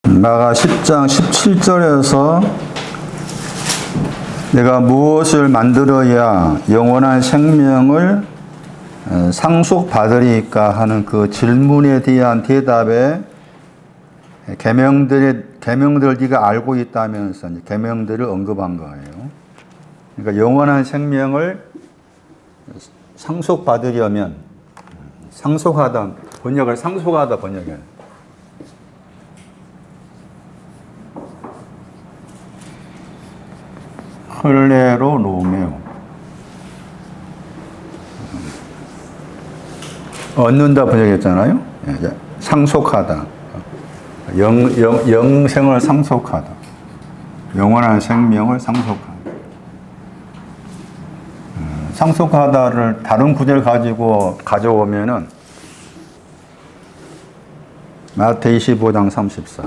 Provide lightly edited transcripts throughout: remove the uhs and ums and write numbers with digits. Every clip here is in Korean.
마가 10장 17절에서 내가 무엇을 만들어야 영원한 생명을 상속받으리까 하는 그 질문에 대한 대답에 계명들을 네가 알고 있다면서 계명들을 언급한 거예요. 그러니까 영원한 생명을 상속받으려면 상속하다 번역해요. 클레로 노메오. 얻는다 번역했잖아요. 상속하다. 영생을 상속하다. 영원한 생명을 상속하다. 상속하다를 다른 구절을 가지고 가져오면은 마태 25장 34.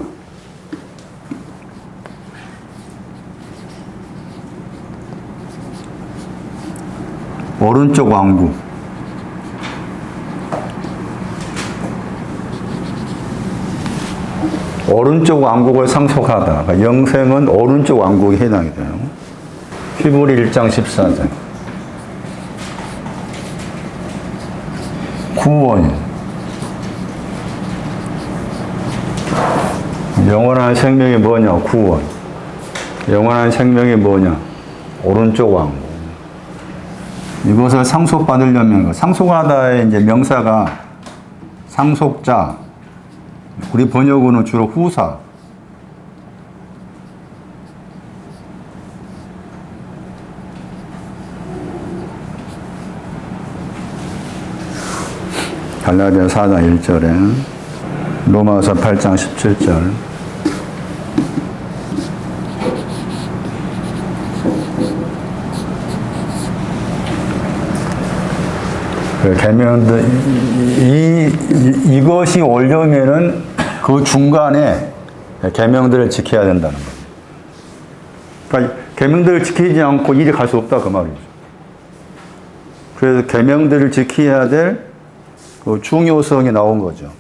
오른쪽 왕국. 오른쪽 왕국을 상속하다. 그러니까 영생은 오른쪽 왕국에 해당이 돼요. 히브리 1장 14절. 구원. 영원한 생명이 뭐냐? 구원. 영원한 생명이 뭐냐? 오른쪽 왕국. 이것을 상속받으려면, 상속하다의 이제 명사가 상속자, 우리 번역으로는 주로 후사. 갈라디아 4장 1절에, 로마서 8장 17절, 계명들 이것이 오려면은 그 중간에 계명들을 지켜야 된다는 거예요. 그러니까 계명들을 지키지 않고 일이 갈 수 없다 그 말이죠. 그래서 계명들을 지켜야 될 그 중요성이 나온 거죠.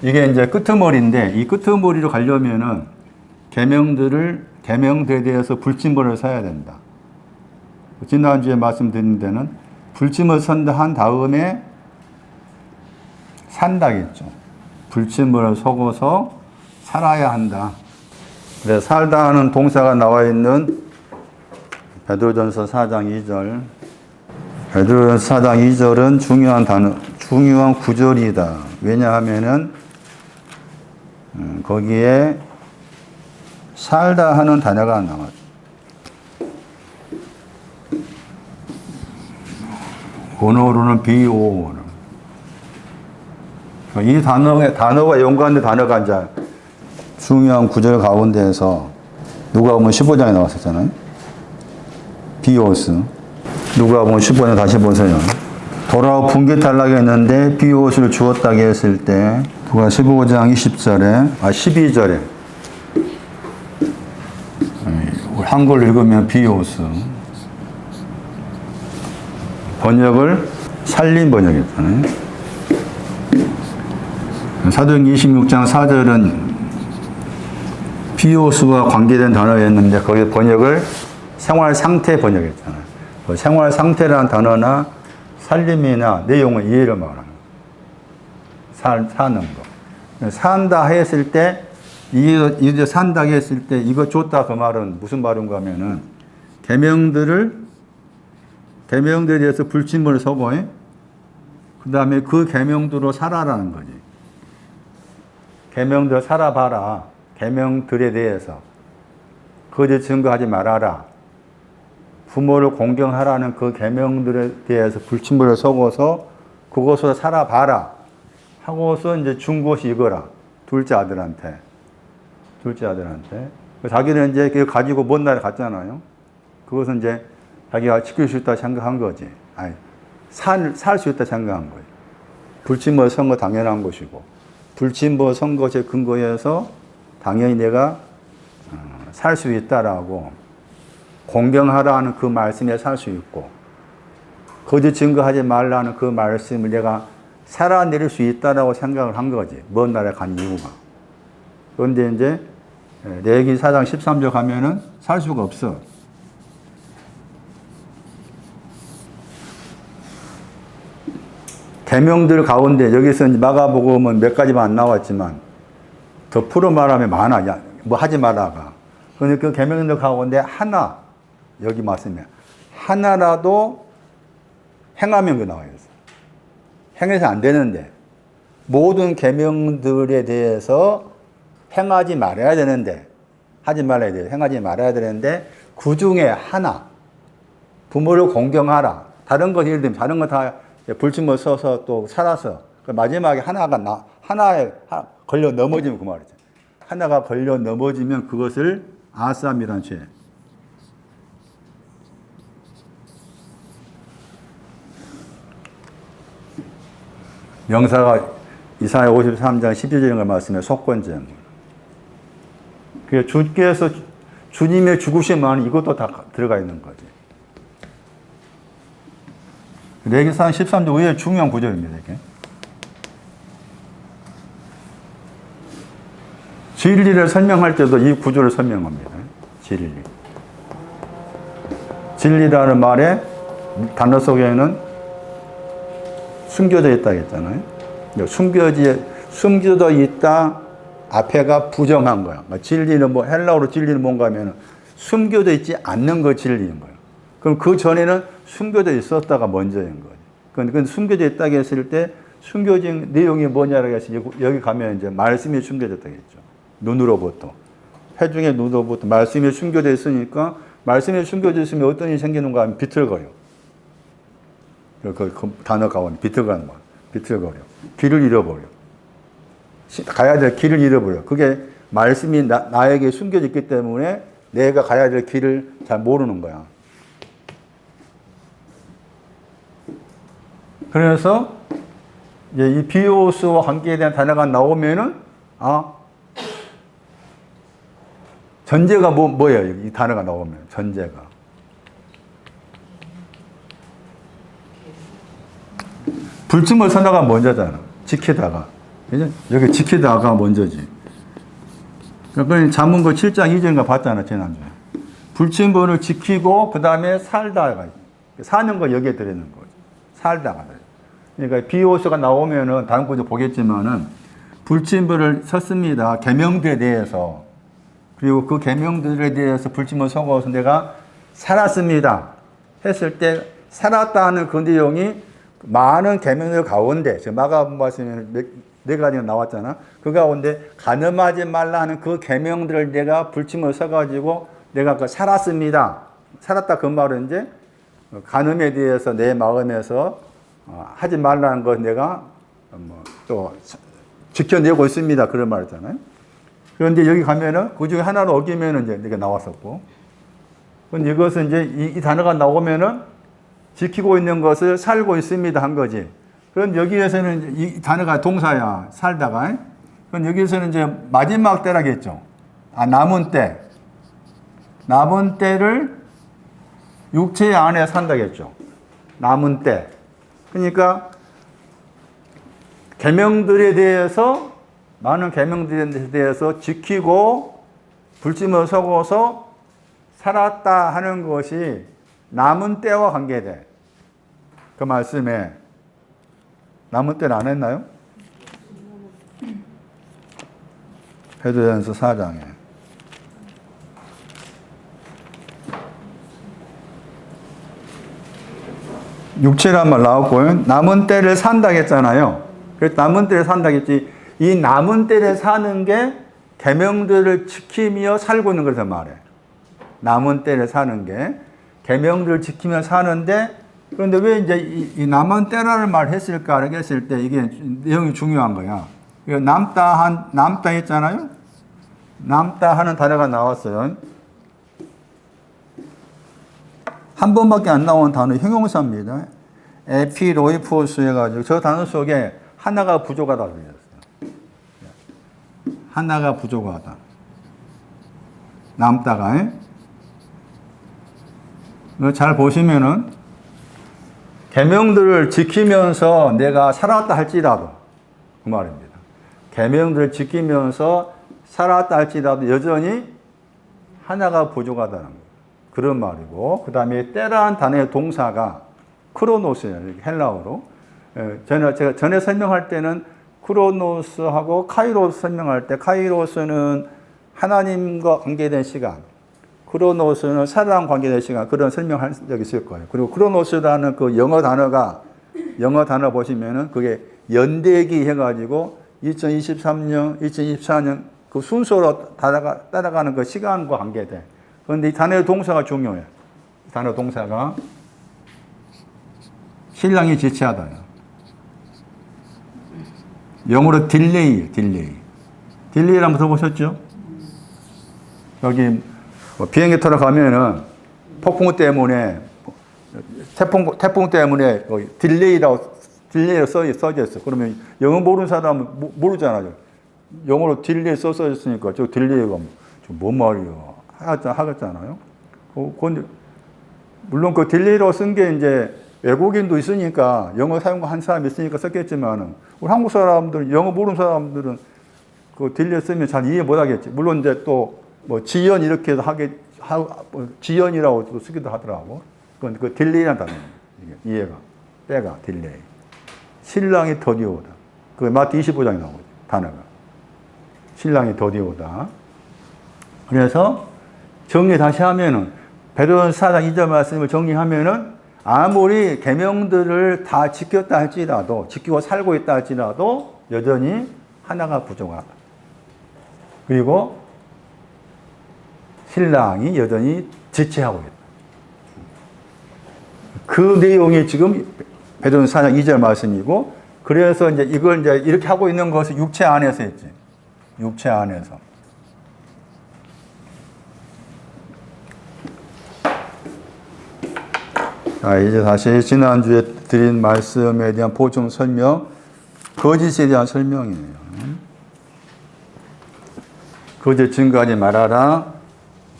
이게 이제 끄트머리인데 이 끄트머리로 가려면은 계명들에 대해서 불침벌을 서야 된다. 지난주에 말씀드린 데는 불침을 선다 한 다음에 산다겠죠. 불침을 서고서 살아야 한다. 그래서 살다 하는 동사가 나와 있는 베드로전서 4장 2절. 베드로전서 4장 2절은 중요한 구절이다. 왜냐하면은 거기에 살다 하는 단어가 나왔죠. 원어로는 비오. 이 단어가 연관된 단어가 이제 중요한 구절 가운데에서 누가복음 15장에 나왔었잖아요. 비오스. 누가복음 15장 다시 보세요. 돌아와 분깃하려고 비옷을 주었다고 했을 때 누가 15장 12절에 한글 읽으면 비오스. 번역을 살린 번역했잖아요. 사도행전 26장 4절은 비오스와 관계된 단어였는데 거기 번역을 생활 상태 번역했잖아요. 생활 상태라는 단어나 살림이나 내용을 이해를 말하는 거예요. 사는 거. 산다 했을 때 이거 산다 했을 때 이거 줬다 그 말은 무슨 말인가 하면은 계명들에 대해서 불침을 서고 그 다음에 그 계명대로 살아라는 거지. 계명대로 살아봐라. 계명들에 대해서 거짓 증거하지 말아라. 부모를 공경하라는 그 계명들에 대해서 불침을 서고서 그것으로 살아봐라 하고서 이제 준 것이 이거라. 둘째 아들한테. 자기는 이제 그걸 가지고 먼 나라에 갔잖아요. 그것은 이제 자기가 지킬 수 있다 생각한 거지. 아니, 살 수 있다 생각한 거예요. 불침을 선 거 당연한 것이고, 불침을 선 것에 근거해서 당연히 내가 살 수 있다라고 공경하라는 그 말씀에 살 수 있고, 거짓 증거하지 말라는 그 말씀을 내가 살아내릴 수 있다라고 생각을 한 거지. 먼 나라에 간 이유가. 그런데 이제 레위기 4장 13절 가면은 살 수가 없어. 계명들 가운데 여기서 마가복음은 몇 가지만 안 나왔지만 더 풀어 말하면 많아. 야, 뭐 하지 말아가. 그러니까 그 계명들 가운데 하나, 여기 말씀에 하나라도 행하면 그 나와 있어. 행해서 안 되는데 모든 계명들에 대해서 행하지 말아야 되는데, 하지 말아야 돼. 행하지 말아야 되는데 그 중에 하나, 부모를 공경하라. 다른 건 예를 들면 다른 거 다 불침을 써서 또 살아서 마지막에 하나에 걸려 넘어지면 그 말이죠. 하나가 걸려 넘어지면 그것을 아쌈이라는 죄. 명사가 이사야 53장 12절인 말씀에 속건죄. 주께서 주님의 죽으신 마음은 이것도 다 들어가 있는 거지. 레위기상 13절 위에 중요한 구절입니다. 이게. 진리를 설명할 때도 이 구절을 설명합니다. 진리. 진리라는 말에 단어 속에는 숨겨져 있다 했잖아요. 숨겨져 있다 앞에가 부정한 거야. 진리는 뭐 헬라어로 진리는 뭔가 하면 숨겨져 있지 않는 거 진리인 거예요. 그럼 그 전에는 숨겨져 있었다가 먼저인 거예요. 근데 숨겨져 있다고 했을 때 숨겨진 내용이 뭐냐라고 해서 여기 가면 이제 말씀이 숨겨졌다고 했죠. 눈으로부터. 회중의 눈으로부터 말씀이 숨겨져 있으니까 말씀이 숨겨져 있으면 어떤 일이 생기는가 하면 비틀거려. 그 단어 가운데 비틀거리는 말. 비틀거려. 길을 잃어버려. 가야 될 길을 잃어버려. 그게 말씀이 나에게 숨겨져 있기 때문에 내가 가야 될 길을 잘 모르는 거야. 그래서 이제 이 비오스와 관계에 대한 단어가 나오면은 전제가 뭐예요? 이 단어가 나오면 전제가 불침을 선화가 먼저잖아. 지키다가 여기 지키다가 먼저지. 그러니까 잠언 7장 2절인가 봤잖아 지난주에. 불침벌을 지키고 그 다음에 살다가 사는 거 여기에 들어있는 거죠. 살다가. 그러니까 비오스가 나오면은 다음 구절 보겠지만은 불침벌을 섰습니다. 계명들에 대해서. 그리고 그 계명들에 대해서 불침을 서고서 내가 살았습니다. 했을 때 살았다는 그 내용이 많은 계명들 가운데 지금 마가복음 말씀에는 네 가지가 나왔잖아. 그 가운데 간음하지 말라 하는 그 계명들을 내가 불침을 서가지고 내가 그 살았습니다. 살았다 그 말은 이제 간음에 대해서 내 마음에서 하지 말라는 것 내가 또 지켜내고 있습니다. 그런 말이잖아요. 그런데 여기 가면은 그 중에 하나를 어기면은 이제 이게 나왔었고. 근데 이것은 이제 이 단어가 나오면은 지키고 있는 것을 살고 있습니다 한 거지. 그런데 여기에서는 이 단어가 동사야. 살다가. 그럼 여기에서는 이제 마지막 때라겠죠. 남은 때. 남은 때를 육체 안에 산다겠죠. 남은 때. 그러니까 계명들에 대해서 많은 계명들에 대해서 지키고 불침을 서고서 살았다 하는 것이 남은 때와 관계돼. 그 말씀에 남은 때는 안 했나요? 베드로전서 4장에 육체란 말 나왔고요. 남은 때를 산다 했잖아요. 그래서 남은 때를 산다 했지. 이 남은 때를 사는 게 계명들을 지키며 살고 있는 것을 말해. 남은 때를 사는 게 계명들을 지키며 사는데 그런데 왜 이제 이 남은 때라는 말을 했을까? 이렇게 했을 때 이게 내용이 중요한 거야. 남다 했잖아요. 남다 하는 단어가 나왔어요. 한 번밖에 안 나온 단어 형용사입니다. 에피로이포스 해가지고 저 단어 속에 하나가 부족하다 그랬어요. 하나가 부족하다. 남다가 잘 보시면은 계명들을 지키면서 내가 살았다 할지라도 그 말입니다. 계명들을 지키면서 살았다 할지라도 여전히 하나가 부족하다는 거예요. 그런 말이고, 그 다음에 때라는 단어의 동사가 크로노스예요. 헬라어로. 제가 전에 설명할 때는 크로노스하고 카이로스 설명할 때 카이로스는 하나님과 관계된 시간, 크로노스는 사람과 관계된 시간, 그런 설명할 적이 있을 거예요. 그리고 크로노스라는 그 영어 단어 보시면은 그게 연대기 해가지고 2023년, 2024년 그 순서로 따라가는 그 시간과 관계돼. 그런데 이 단어의 동사가 중요해. 단어 동사가 신랑이 지체하다. 영어로 딜레이. 딜레이를 한번 들어보셨죠? 여기 뭐 비행기 타러 가면은 태풍 때문에 딜레이로 써져 있어. 그러면 영어 모르는 사람은 모르잖아요. 영어로 딜레이 써져 있으니까 저 딜레이가 뭔 말이야 하겠잖아요. 근데 물론 그 딜레이로 쓴 게 이제 외국인도 있으니까 영어 사용한 사람이 있으니까 썼겠지만은 우리 한국 사람들 영어 모르는 사람들은 그 딜레이 쓰면 잘 이해 못 하겠지. 물론 이제 또 뭐 지연 이렇게 지연이라고 쓰기도 하더라고. 그건 그 딜레이라는 단어예요. 이해가 때가 딜레이. 신랑이 더디오다. 그 마태 25장에 나오죠. 단어가. 신랑이 더디오다. 그래서 정리 다시 하면은 베드로전서 4장 2절 말씀을 정리하면은 아무리 계명들을 다 지켰다 할지라도 지키고 살고 있다 할지라도 여전히 하나가 부족하다. 그리고 신랑이 여전히 지체하고 있다. 그 내용이 지금 베드로전서 4장 2절 말씀이고, 그래서 이제 이걸 이제 이렇게 하고 있는 것을 육체 안에서 했지. 육체 안에서. 자, 이제 다시 지난주에 드린 말씀에 대한 보충 설명, 거짓에 대한 설명이에요. 거짓 증거하지 말아라.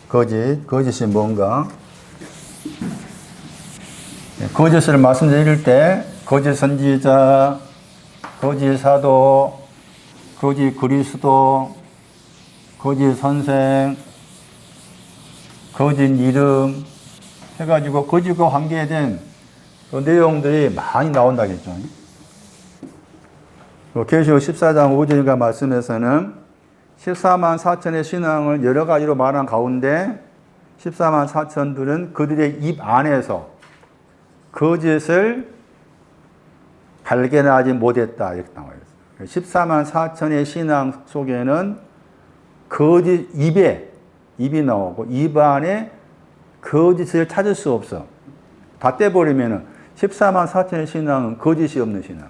거짓이 뭔가? 거짓을 말씀드릴 때 거짓 선지자, 거짓 사도, 거짓 그리스도, 거짓 선생, 거짓 이름 해가지고 거짓과 관계된 그 내용들이 많이 나온다겠죠. 계시록 14장 5절인가 말씀에서는 14만 4천의 신앙을 여러 가지로 말한 가운데 14만 4천들은 그들의 입 안에서 거짓을 발견하지 못했다. 이렇게 나와 있어요. 14만 4천의 신앙 속에는 거짓, 입이 나오고 입 안에 거짓을 찾을 수 없어. 다 떼버리면은 14만 4천의 신앙은 거짓이 없는 신앙.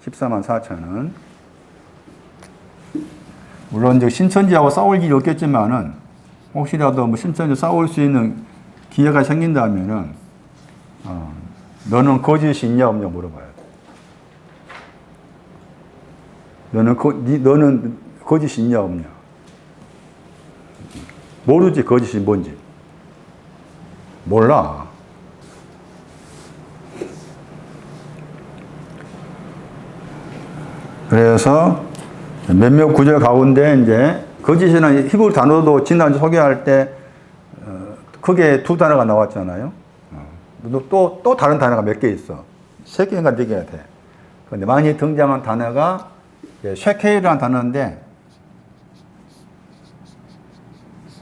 14만 4천은. 물론 이제 신천지하고 싸울 일이 없겠지만은 혹시라도 뭐 신천지 싸울 수 있는 기회가 생긴다면은 너는 거짓이 있냐 없냐 물어봐야 돼. 너는 거짓이 있냐 없냐. 모르지 거짓이 뭔지. 몰라. 그래서 몇몇 구절 가운데 이제 거짓이라는 히브리 단어도 지난주 소개할 때 크게 두 단어가 나왔잖아요. 또 다른 단어가 몇 개 있어. 3개인가 4개가 돼. 그런데 많이 등장한 단어가 쉐케르라는 단어인데,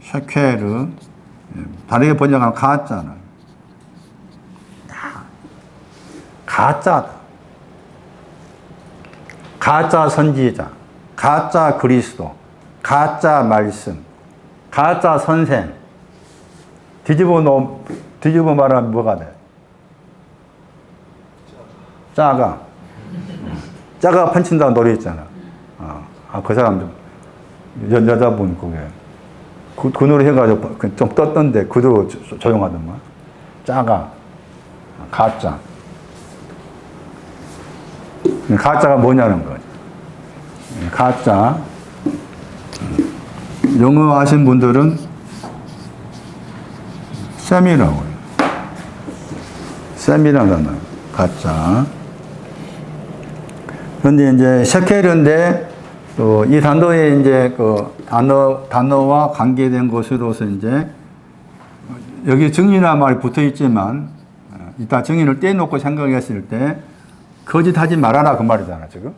쉐케르, 다르게 번역하면 가짜나. 가짜다. 가짜 선지자, 가짜 그리스도, 가짜 말씀, 가짜 선생. 뒤집어 말하면 뭐가 돼? 짜가 판친다는 노래 있잖아. 그 사람 여자분 그게 그 노래 해가지고 좀 떴던데 그대로 조용하더만. 짜가 가짜. 가짜가 뭐냐는 거지. 가짜. 영어 아신 분들은 셈이라고 해요. 셈이라는 단어. 가짜. 그런데 이제 셰켈인데 이 단어에 이제 단어와 관계된 것으로서 이제 여기 정의란 말이 붙어 있지만 이따 정의를 떼놓고 생각했을 때 거짓하지 말아라 그 말이잖아 지금.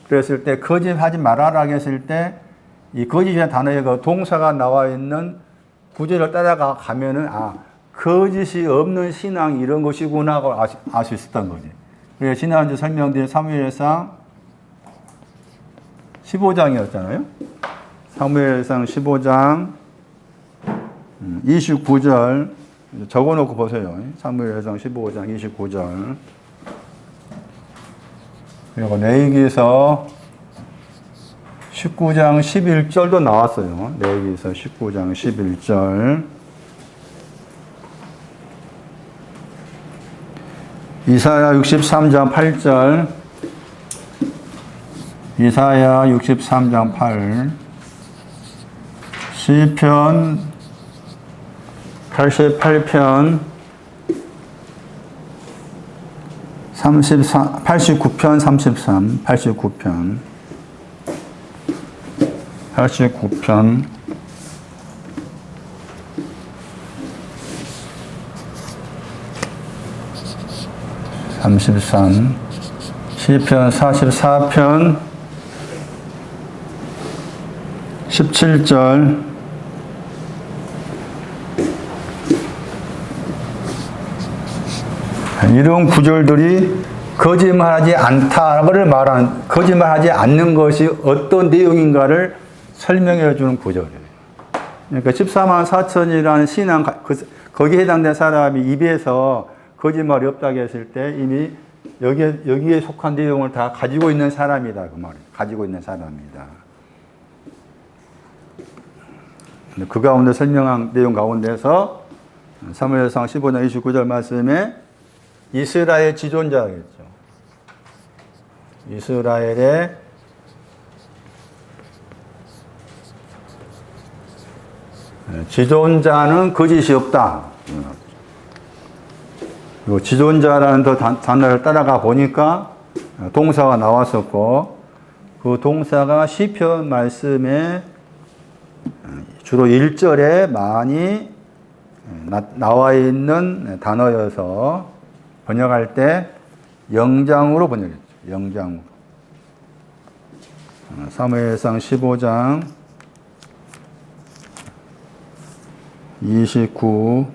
그랬을 때 거짓하지 말아라 했을 때 이 거짓이라는 단어에 그 동사가 나와 있는 구절을 따라가 가면은 거짓이 없는 신앙 이런 것이구나 하고 알 수 있었던 거지. 그래서 지난주 설명드린 사무엘상 15장이었잖아요. 사무엘상 15장 29절 적어놓고 보세요. 사무엘상 15장 29절. 그리고 레위기서 19장 11절도 나왔어요. 레위기서 19장 11절. 이사야 63장 8절. 이사야 63장 8. 시편 88편 89편 33 89편 33 시편 44편 17절 이런 구절들이 거짓말하지 않다를 말하는, 거짓말하지 않는 것이 어떤 내용인가를 설명해 주는 구절이에요. 그러니까 14만 4천이라는 신앙, 거기에 해당된 사람이 입에서 거짓말이 없다고 했을 때 이미 여기에 속한 내용을 다 가지고 있는 사람이다. 그 말이에요. 가지고 있는 사람이다. 그 가운데 설명한 내용 가운데서 사무엘상 15장 29절 말씀에 이스라엘 지존자겠죠. 이스라엘의 지존자는 거짓이 없다. 그리고 지존자라는 단어를 따라가 보니까 동사가 나왔었고 그 동사가 시편 말씀에 주로 1절에 많이 나와 있는 단어여서 번역할 때 영장으로 번역했죠. 영장으로. 사무엘상 15장 29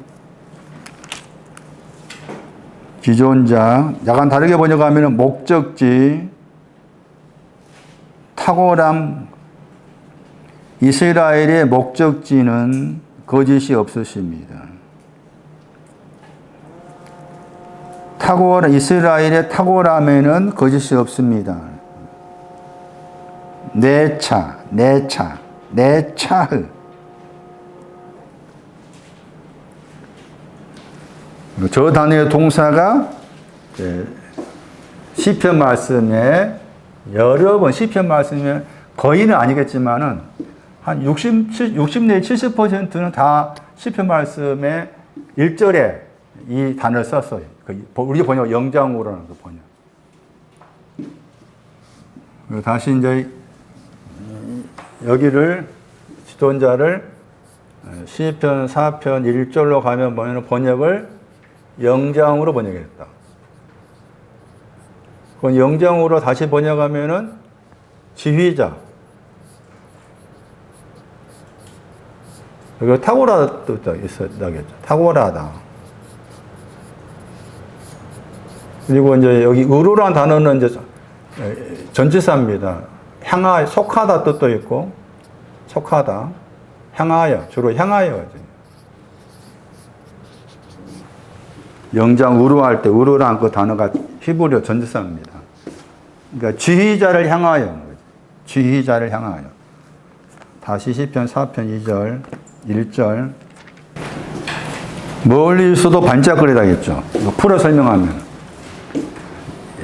기존자 약간 다르게 번역하면 목적지 탁월함 이스라엘의 목적지는 거짓이 없으십니다. 이스라엘의 탁월함에는 거짓이 없습니다. 내 차. 저 단어의 동사가 시편 말씀에 여러 번 시편 말씀에 거의는 아니겠지만은 한 60 내지 70%는 다 시편 말씀에 1절에 이 단어를 썼어요. 우리 번역 영장으로라는 그 번역. 다시 이제 여기를 지존자를 시편 4편 1절로 가면 뭐냐면 번역을 영장으로 번역했다. 그건 영장으로 다시 번역하면은 지휘자. 여기 탁월하다 뜻도 있었다겠죠. 탁월하다. 그리고 이제 여기 의로란 단어는 이제 전치사입니다. 향하, 속하다 뜻도 있고, 속하다, 향하여, 주로 향하여. 영장 의로할 때 의로란 그 단어가 히브리어 전치사입니다. 그러니까 지휘자를 향하여, 지휘자를 향하여. 다시 시편 4편 2절, 1절. 멀리서도 반짝거리다겠죠. 풀어 설명하면.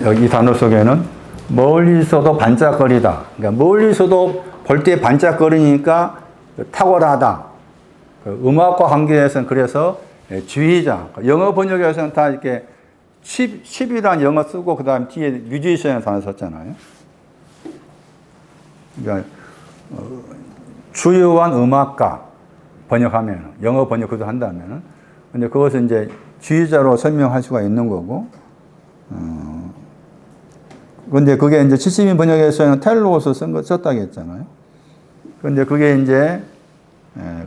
여기 단어 속에는 멀리서도 반짝거리다. 그러니까 멀리서도 볼 때 반짝거리니까 탁월하다. 음악과 관계에서는 그래서 지휘자. 영어 번역에서는 다 이렇게 칩이라는 영어 쓰고 그 다음 뒤에 뮤지션이라는 단어 썼잖아요. 그러니까 주요한 음악가 번역하면, 영어 번역도 한다면, 근데 그것은 이제 주의자로 설명할 수가 있는 거고, 근데 그게 이제 70인 번역에서는 텔로스 썼다고 했잖아요. 근데 그게 이제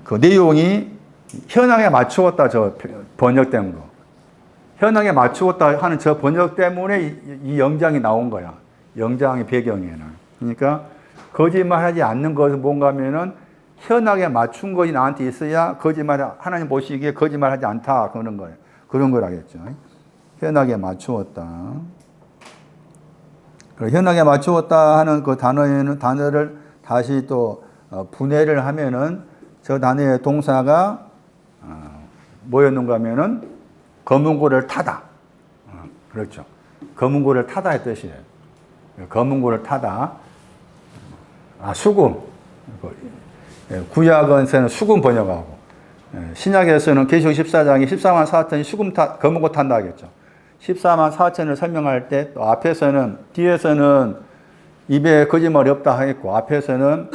그 내용이 현황에 맞추었다, 저 번역된 거. 현황에 맞추었다 하는 저 번역 때문에 이 영장이 나온 거야. 영장의 배경에는. 그러니까 거짓말하지 않는 것은 뭔가 하면은 현황에 맞춘 것이 나한테 있어야 하나님 보시기에 거짓말하지 않다, 그런 거예요. 그런 거라겠죠. 현황에 맞추었다. 현황에 맞추었다 하는 그 단어를 다시 또 분해를 하면은 저 단어의 동사가 뭐였는가 하면은 검은고를 타다. 그렇죠. 검은고를 타다의 뜻이에요. 검은고를 타다. 수금. 구약에서는 수금 번역하고, 신약에서는 계시록 14장에 14만 4천이 검은고 탄다 하겠죠. 14만 4천을 설명할 때 또 뒤에서는 입에 거짓말이 없다 하겠고, 앞에서는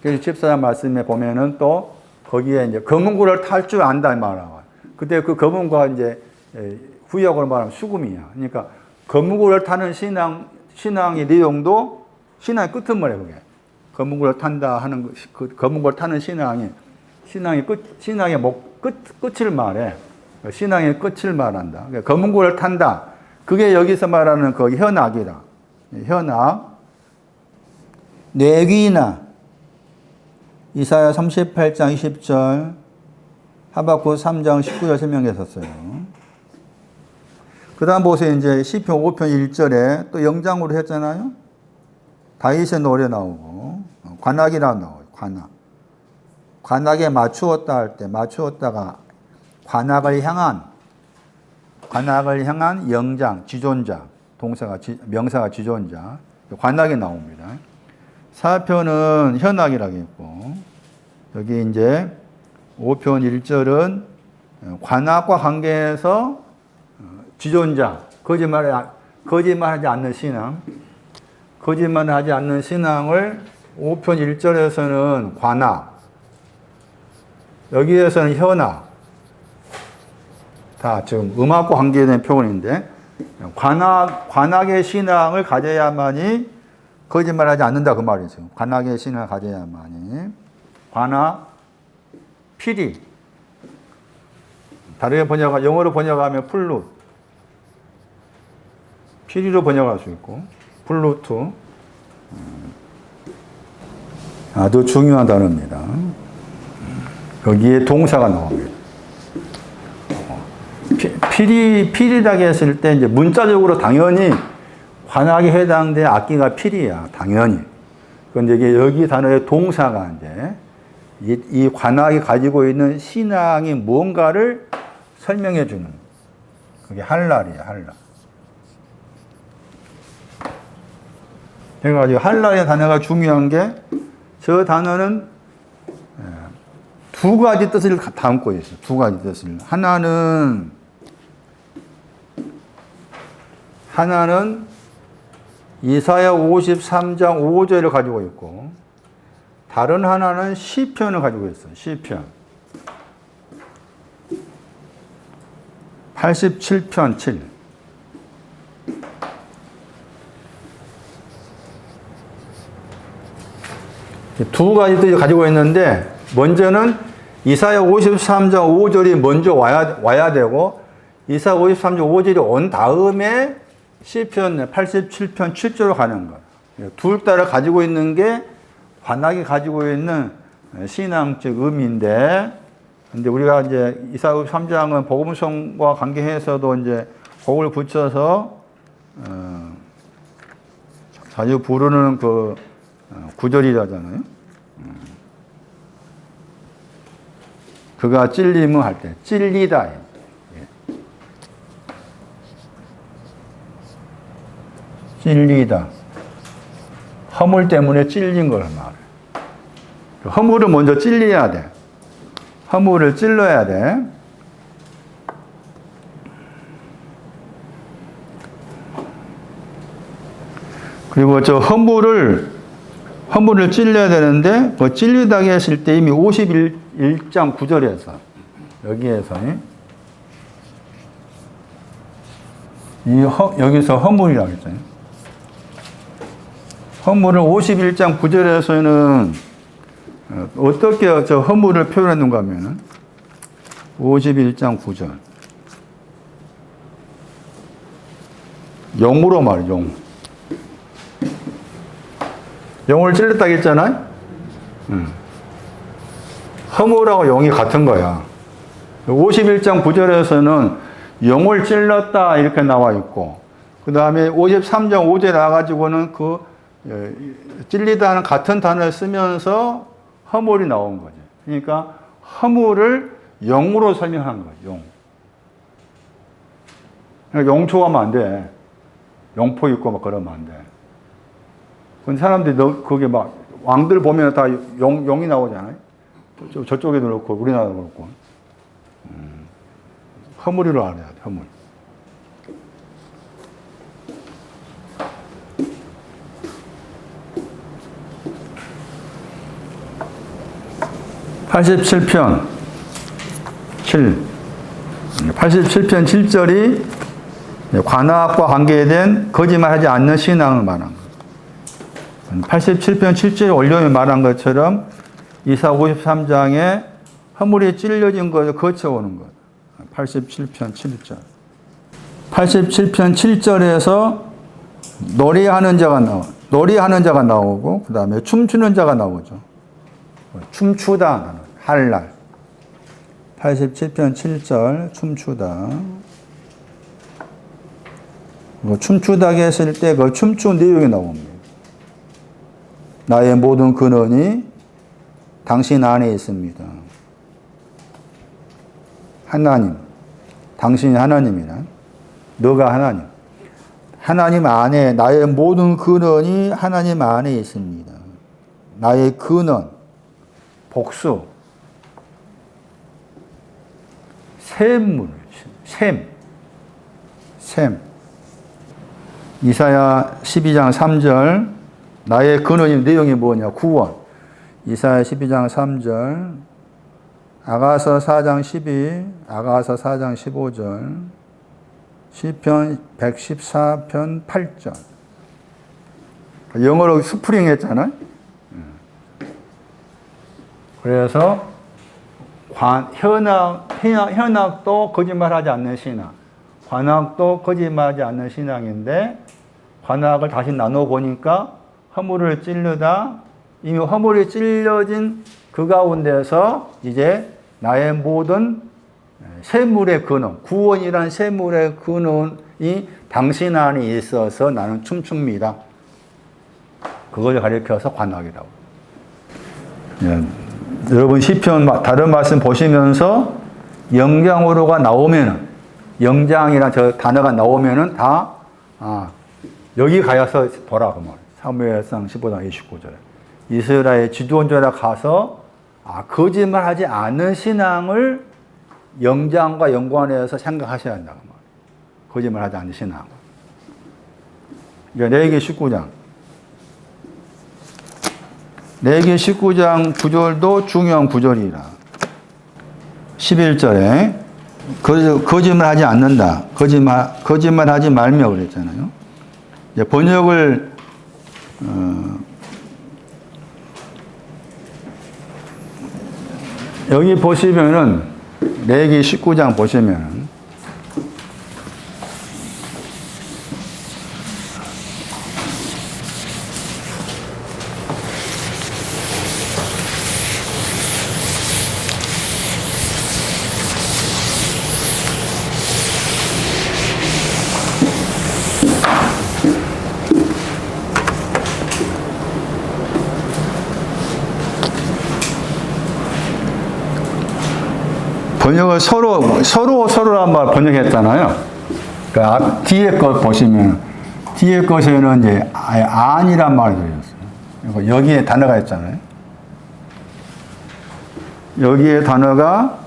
계시록 14장 말씀에 보면은 또 거기에 이제 검은고를 탈 줄 안다 말하고, 그때 그 검은고가 이제 후역으로 말하면 수금이야. 그러니까 검은고를 타는 신앙의 내용도 신앙의 끝은 뭐래, 그게. 검은고를 탄다 하는 그 검은고를 타는 신앙의 끝을 말해. 신앙의 끝을 말한다. 그러니까 검은고를 탄다. 그게 여기서 말하는 그 현악이다. 현악. 뇌귀나 이사야 38장 20절, 하박국 3장 19절 설명했었어요. 그 다음 보세요. 이제 시편 5편 1절에 또 영장으로 했잖아요. 다윗의 노래 나오고, 관악이라고 나와요. 관악에 맞추었다 할 때, 맞추었다가 관악을 향한 영장, 지존자, 명사가 지존자, 관악이 나옵니다. 사편은 현악이라고 했고, 여기 이제 5편 1절은 관악과 관계해서 지존자, 거짓말하지 않는 신앙, 거짓말하지 않는 신앙을 5편 1절에서는 관악, 여기에서는 현악, 다 지금 음악과 관계된 표현인데, 관악의 신앙을 가져야만이 거짓말하지 않는다, 그 말이죠. 관악의 신앙을 가져야만이. 관악, 피리. 다르게 영어로 번역하면 플룻. 피리로 번역할 수 있고, 플루트. 아주 중요한 단어입니다. 여기에 동사가 나옵니다. 피리라고 했을 때 이제 문자적으로 당연히 관악에 해당된 악기가 피리야, 당연히. 그런데 이게 여기 단어의 동사가 이제 이 관악이 가지고 있는 신앙이 뭔가를 설명해 주는, 그게 할랄이야, 할랄. 그래가지고 할랄의 단어가 중요한 게, 저 단어는 두 가지 뜻을 담고 있어요. 두 가지 뜻을. 하나는 이사야 53장 5절을 가지고 있고, 다른 하나는 시편을 가지고 있어요. 시편 87편 7. 두 가지 뜻을 가지고 있는데, 먼저는 이사야 53장 5절이 먼저 와야 되고, 이사야 53장 5절이 온 다음에 시편 87편 7절로 가는 거예요. 둘 다를 가지고 있는 게 관악이 가지고 있는 신앙적 의미인데, 근데 우리가 이제 이사야 53장은 복음성과 관계해서도 이제 곡을 붙여서 자주 부르는 그 구절이라잖아요. 그가 찔림을 할 때, 찔리다. 찔리다. 허물 때문에 찔린 걸 말해. 허물을 먼저 찔려야 돼. 허물을 찔러야 돼. 그리고 저 허물을 허물을 찔려야 되는데 그 찔리다게 했을 때 이미 51장 9절에서 여기에서 여기서 허물이라고 했잖아요. 허물을 51장 9절에서는 어떻게 저 허물을 표현했는가 하면은 51장 9절 용으로 말이죠. 용을 찔렀다고 했잖아요. 허물하고 용이 같은 거야. 51장 9절에서는 용을 찔렀다 이렇게 나와 있고, 그 다음에 53장 5절에 나와가지고는 그 찔리다는 같은 단어를 쓰면서 허물이 나온 거죠. 그러니까 허물을 용으로 설명한 거죠. 용. 그러니까 용초하면 안 돼. 용포 입고 막 그러면 안 돼. 근데 사람들이 그게 막 왕들 보면 다 용이 나오잖아요. 저쪽에도 그렇고 우리나라도 그렇고. 허물이를 알아야 돼. 허물. (87편) 7 87편 7절이 관학과 관계된 거짓말하지 않는 신앙을 말한 것. 87편 7절에 원료에 말한 것처럼 이사 53장에 허물이 찔려진 것을 거쳐오는 것. 87편 7절. 87편 7절에서 노래하는 자가 나오고, 그 다음에 춤추는 자가 나오죠. 춤추다, 할랄. 87편 7절, 춤추다. 춤추다게 했을 때 그 춤추는 내용이 나옵니다. 나의 모든 근원이 당신 안에 있습니다. 하나님, 당신이 하나님이라, 너가 하나님. 하나님 안에, 나의 모든 근원이 하나님 안에 있습니다. 나의 근원, 복수, 샘물, 샘. 이사야 12장 3절, 나의 근원이 내용이 뭐냐? 구원. 이사야 12장 3절, 아가서 4장 12, 아가서 4장 15절, 시편 114편 8절. 영어로 스프링 했잖아요. 그래서 현학도 거짓말하지 않는 신앙, 관학도 거짓말하지 않는 신앙인데, 관학을 다시 나눠보니까 허물을 찌르다, 이미 허물이 찔려진 그 가운데서 이제 나의 모든 샘물의 근원, 구원이란 샘물의 근원이 당신 안에 있어서 나는 춤춥니다. 그걸 가리켜서 관학이라고. 예. 여러분 시편 다른 말씀 보시면서 영장으로가 나오면은, 영장이란 저 단어가 나오면은 다 여기 가서 보라 그 말. 사무엘상 15장 29절에 이스라엘 지도원자라 가서 거짓말하지 않는 신앙을 영장과 연관해서 생각하셔야 한다고 말. 거짓말하지 않는 신앙. 그러니까 레위기 19장. 레위기 19장 9절도 중요한 구절이라. 11절에 거짓말하지 않는다. 거짓말하지 말며 그랬잖아요. 이제 번역을 여기 보시면은 레위기 19장 보시면은 번역을 서로란 말 번역했잖아요. 그러니까 뒤에 것 보시면, 뒤에 것에는 이제 안이란 말이 들어있어요. 여기에 단어가 있잖아요. 여기에 단어가,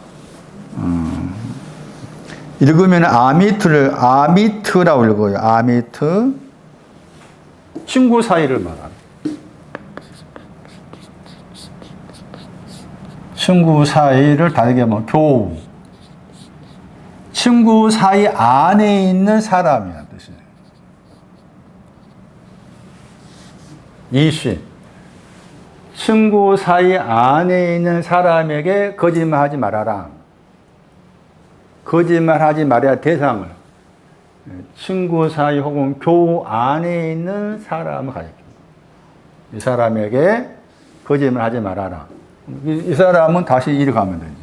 읽으면 아미트라고 읽어요. 아미트. 친구 사이를 말하는. 친구 사이를 다르게 하면 교우. 친구 사이 안에 있는 사람이라는 뜻이에요. 이시. 친구 사이 안에 있는 사람에게 거짓말하지 말아라. 거짓말하지 말아야 대상을. 친구 사이 혹은 교우 안에 있는 사람을 가리킵니다. 이 사람에게 거짓말하지 말아라. 이 사람은 다시 이리 가면 되지.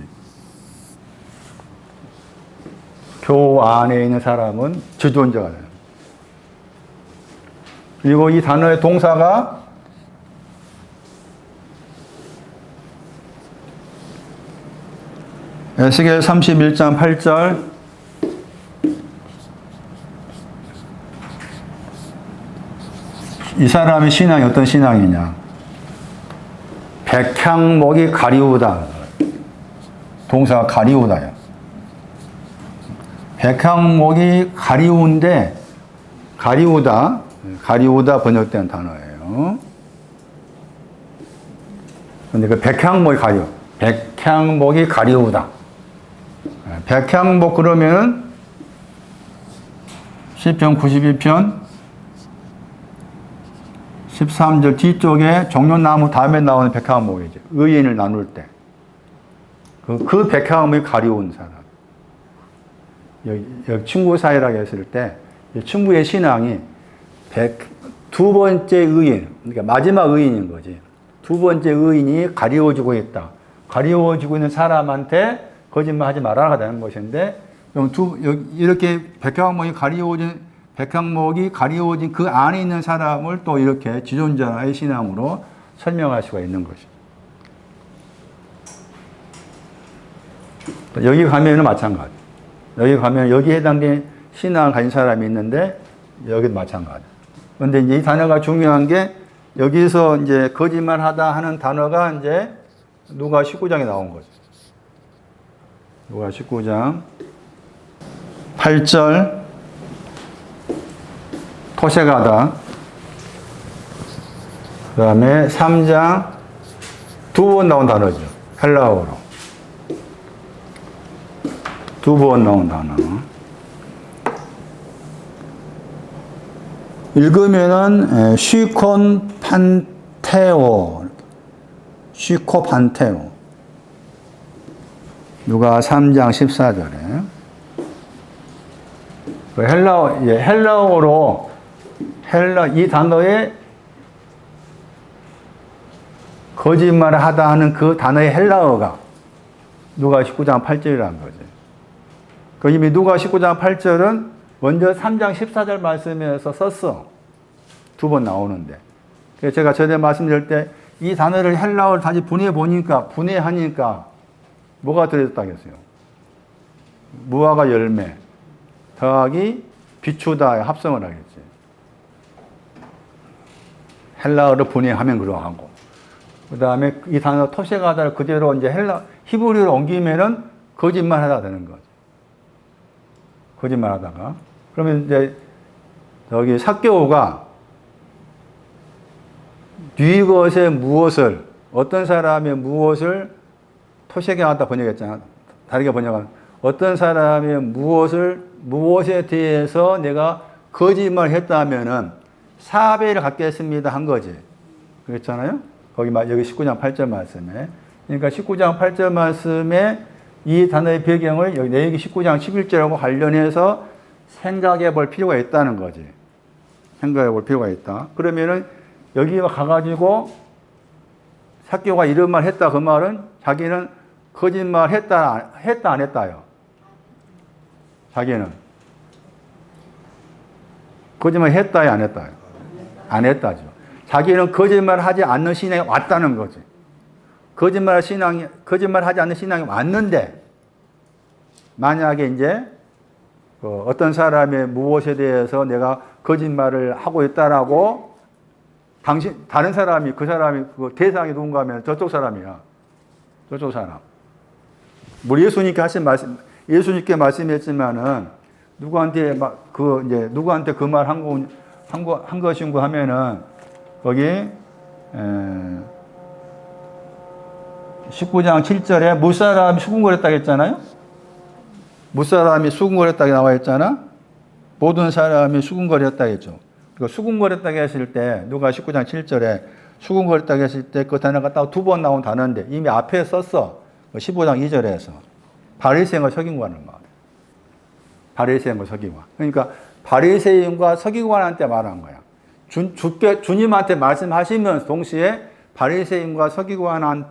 교우 안에 있는 사람은 주존자가 돼요. 그리고 이 단어의 동사가 에스겔 31장 8절 이 사람의 신앙이 어떤 신앙이냐? 백향목이 가리우다. 동사가 가리우다요. 백향목이 가리운데 가리우다 번역된 단어예요. 근데 그 백향목이 가리우다. 백향목 그러면은 시편 92편 13절 뒤쪽에 종려나무 다음에 나오는 백향목이죠. 의인을 나눌 때. 그 백향목이 가리운 사람. 여기 친구 사이라고 했을 때, 친구의 신앙이 두 번째 의인, 그러니까 마지막 의인인 거지. 두 번째 의인이 가리워지고 있다. 가리워지고 있는 사람한테 거짓말 하지 말아라 되는 것인데, 그럼 이렇게 백향목이 가리워진 그 안에 있는 사람을 또 이렇게 지존자의 신앙으로 설명할 수가 있는 것이죠. 여기 가면은 마찬가지. 여기 가면 여기에 해당된 신앙을 가진 사람이 있는데 여기도 마찬가지. 그런데 이제 이 단어가 중요한 게 여기서 이제 거짓말하다 하는 단어가 이제 누가 19장에 나온 거죠. 누가 19장 8절 토색하다. 그 다음에 3장 두 번 나온 단어죠. 헬라어로. 두 번 나온 단어. 읽으면은 쉬콘 판테오. 쉬코 판테오. 누가 3장 14절에. 헬라어로 이 단어에 거짓말을 하다 하는 그 단어의 헬라어가 누가 19장 8절이라는 거죠. 그 이미 누가 19장 8절은 먼저 3장 14절 말씀에서 썼어. 두 번 나오는데. 그래서 제가 전에 말씀드릴 때 이 단어를 헬라어를 다시 분해하니까 뭐가 들어있다겠어요? 무화과 열매 더하기 비추다의 합성을 하겠지. 헬라어를 분해하면 그러하고. 그 다음에 이 단어 토세가다를 그대로 이제 히브리어로 옮기면은 거짓말하다 되는 거죠. 거짓말하다가. 그러면 이제 여기 삭개오가 네 것의 무엇을 어떤 사람의 무엇을 토세가다 번역했잖아. 다르게 번역한 어떤 사람의 무엇에 대해서 내가 거짓말했다면은 사배를 갖겠습니다 한 거지. 그랬잖아요. 여기 19장 8절 말씀에. 그러니까 19장 8절 말씀에 이 단어의 배경을 여기 내기 19장 11절하고 관련해서 생각해 볼 필요가 있다는 거지. 생각해 볼 필요가 있다. 그러면은 여기 가가지고 삭개오가 이런 말 했다 그 말은 자기는 거짓말 했다 안 했다요. 자기는 거짓말 했다요 안 했다요. 안 했다죠. 자기는 거짓말 하지 않는 신앙이 왔다는 거지. 거짓말 하지 않는 신앙이 왔는데, 만약에 이제, 어떤 사람의 무엇에 대해서 내가 거짓말을 하고 있다라고, 다른 사람이, 그 대상이 누군가 하면 저쪽 사람이야. 저쪽 사람. 우리 예수님께 말씀했지만은, 누구한테 그 말 한 것인가 하면은, 거기 19장 7절에 무사람이 수군거렸다고 했잖아요. 무사람이 수군거렸다고 나와 있잖아. 모든 사람이 수군거렸다고 했죠. 그 수군거렸다고 했을 때 누가 19장 7절에 수군거렸다고 했을 때 그 단어가 딱 두 번 나온 단어인데 이미 앞에 썼어. 15장 2절에서 바리새인과 서기관을 말해. 바리새인과 서기관. 그러니까 바리새인과 서기관한테 말한 거야. 주님한테 말씀하시면서 동시에 바리새인과 서기관을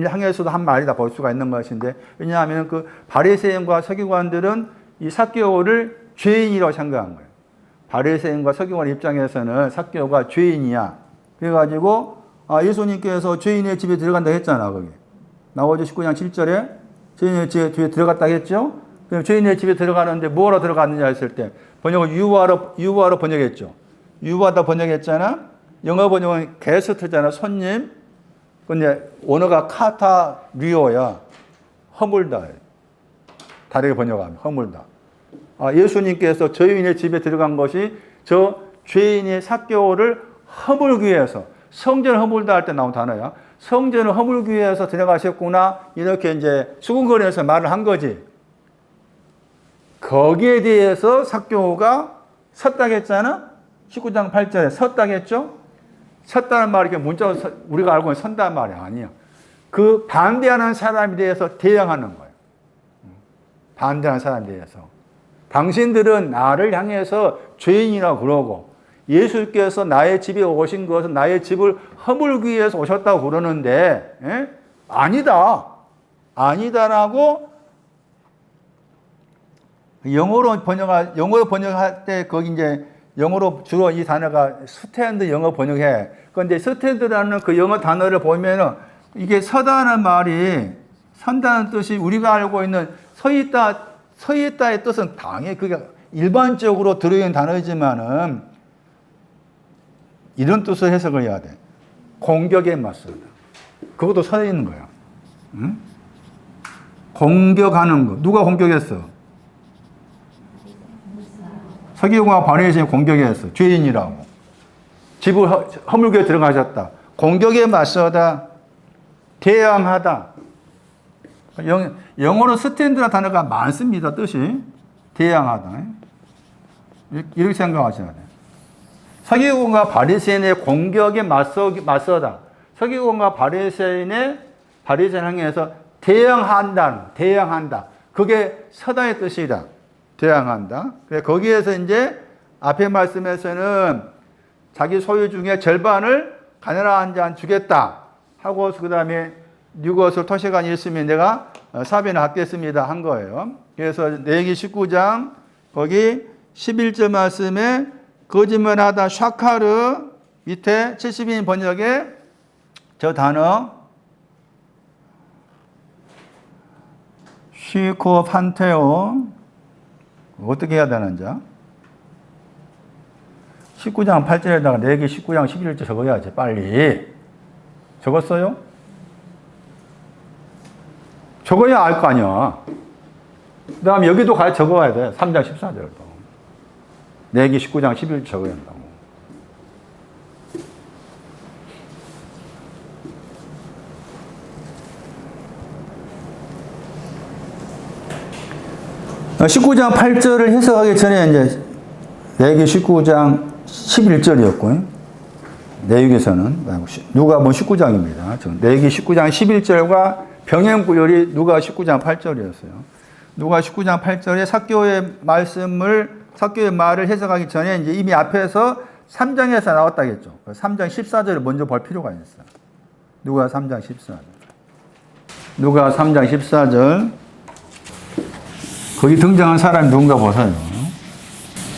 향해서도 한 말이다 볼 수가 있는 것인데, 왜냐하면 그 바리새인과 서기관들은 이 삭개오를 죄인이라고 생각한 거예요. 바리새인과 서기관 입장에서는 삭개오가 죄인이야. 그래가지고 예수님께서 죄인의 집에 들어간다 했잖아. 거기 나오죠. 19장 7절에 죄인의 집에 들어갔다 했죠. 그럼 죄인의 집에 들어가는데 뭐하러 들어갔느냐 했을 때 번역을 유아로 번역했죠. 유아다 번역했잖아. 영어 번역은 게스트잖아. 손님. 근데 원어가 카타리오야. 허물다. 다르게 번역하면 허물다. 예수님께서 죄인의 집에 들어간 것이 저 죄인의 삭개오를 허물기 위해서, 성전을 허물다 할 때 나온 단어야. 성전을 허물기 위해서 들어가셨구나. 이렇게 이제 수군거리에서 말을 한 거지. 거기에 대해서 삭개오가 섰다고 했잖아. 19장 8절에 섰다고 했죠. 섰다는 말이 이렇게 문자로 우리가 알고 있는 선다는 말이 아니야. 그 반대하는 사람에 대해서 대항하는 거예요. 반대하는 사람에 대해서. 당신들은 나를 향해서 죄인이라고 그러고 예수께서 나의 집에 오신 것은 나의 집을 허물기 위해서 오셨다고 그러는데 아니다라고 영어로 번역할 때 거기 이제 영어로 주로 이 단어가 스탠드 영어 번역해. 그런데 스탠드라는 그 영어 단어를 보면은 이게 서다는 말이 선다는 뜻이 우리가 알고 있는 서있다의 뜻은 당연히 그게 일반적으로 들어있는 단어이지만은 이런 뜻을 해석을 해야 돼. 공격에 맞서다. 그것도 서 있는 거야. 응? 공격하는 거. 누가 공격했어? 서기관과 바리새인이 공격했어. 죄인이라고. 집을 허물게 들어가셨다. 공격에 맞서다. 대항하다. 영어로 스탠드라는 단어가 많습니다. 뜻이. 대항하다. 이렇게 생각하셔야 돼요. 서기관과 바리새인의 공격에 맞서다. 서기관과 바리새인 향해서 대항한다. 그게 서다의 뜻이다. 대항한다. 그래 거기에서 이제 앞에 말씀에서는 자기 소유 중에 절반을 가난한 자한 주겠다 하고 그 다음에 이것을 토시간이 있으면 내가 사변을 받겠습니다 한 거예요. 그래서 레위기 19장 거기 11절 말씀에 거짓말하다 샤카르 밑에 70인 번역에 저 단어 시코 판테오 어떻게 해야 되는지 19장 8절에다가 레위기 19장 11절 적어야지 빨리. 적었어요? 적어야 알 거 아니야. 그 다음에 여기도 가서 적어야 돼. 3장 14절도. 레위기 19장 11절 적어야 한다고. 어, 19장 8절을 해석하기 전에 이제 레위기 19장 11절이었고요. 레위기에서는 누가복음 19장입니다. 레위기 19장 11절과 병행 구절이 누가 19장 8절이었어요. 누가 19장 8절에 삭개오의 말을 해석하기 전에 이제 이미 앞에서 3장에서 나왔다겠죠. 3장 14절을 먼저 볼 필요가 있어요. 누가 3장 14절. 누가 3장 14절. 거기 등장한 사람이 누군가 보세요.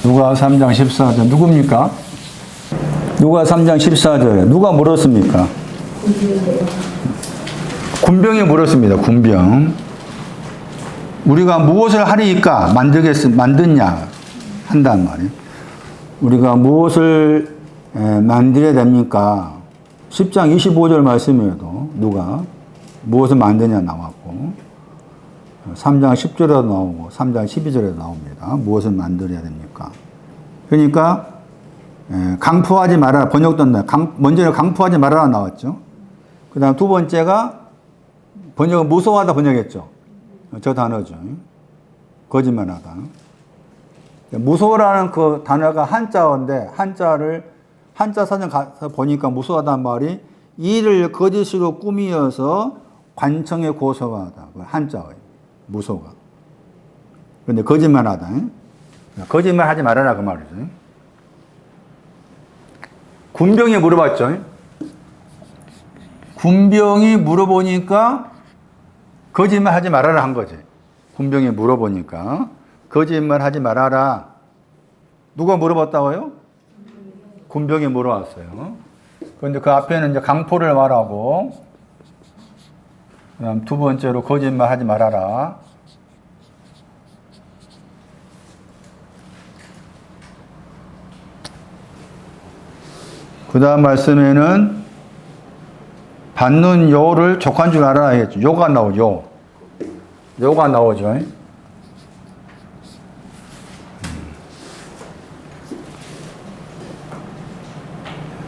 누가 3장 14절. 누굽니까? 누가 3장 14절에. 누가 물었습니까? 군병이 물었습니다. 군병. 우리가 무엇을 하리까 만드냐 한단 말이에요. 우리가 무엇을 만들어야 됩니까? 10장 25절 말씀에도 누가 무엇을 만드냐 나왔고 3장 10절에도 나오고 3장 12절에도 나옵니다. 무엇을 만들어야 됩니까? 그러니까 강포하지 말아라. 번역도 먼저는 강포하지 말아라 나왔죠. 그 다음 두 번째가 번역은 무서워하다 번역했죠. 저 단어죠. 거짓말하다. 무서워라는 그 단어가 한자어인데 한자 사전 가서 보니까 무서워하다는 말이 이를 거짓으로 꾸미어서 관청에 고소하다. 그 한자어예요. 무서워가. 그런데 거짓말하다. 거짓말하지 말아라 그 말이죠. 군병이 물어봤죠. 군병이 물어보니까 거짓말하지 말아라 한 거지. 군병이 물어보니까 거짓말하지 말아라. 누가 물어봤다고요? 군병이 물어왔어요. 그런데 그 앞에는 이제 강포를 말하고, 그다음 두 번째로 거짓말하지 말아라. 그 다음 말씀에는 받는 요를 족한 줄 알아야 했죠. 요가 나오죠. 요가 나오죠.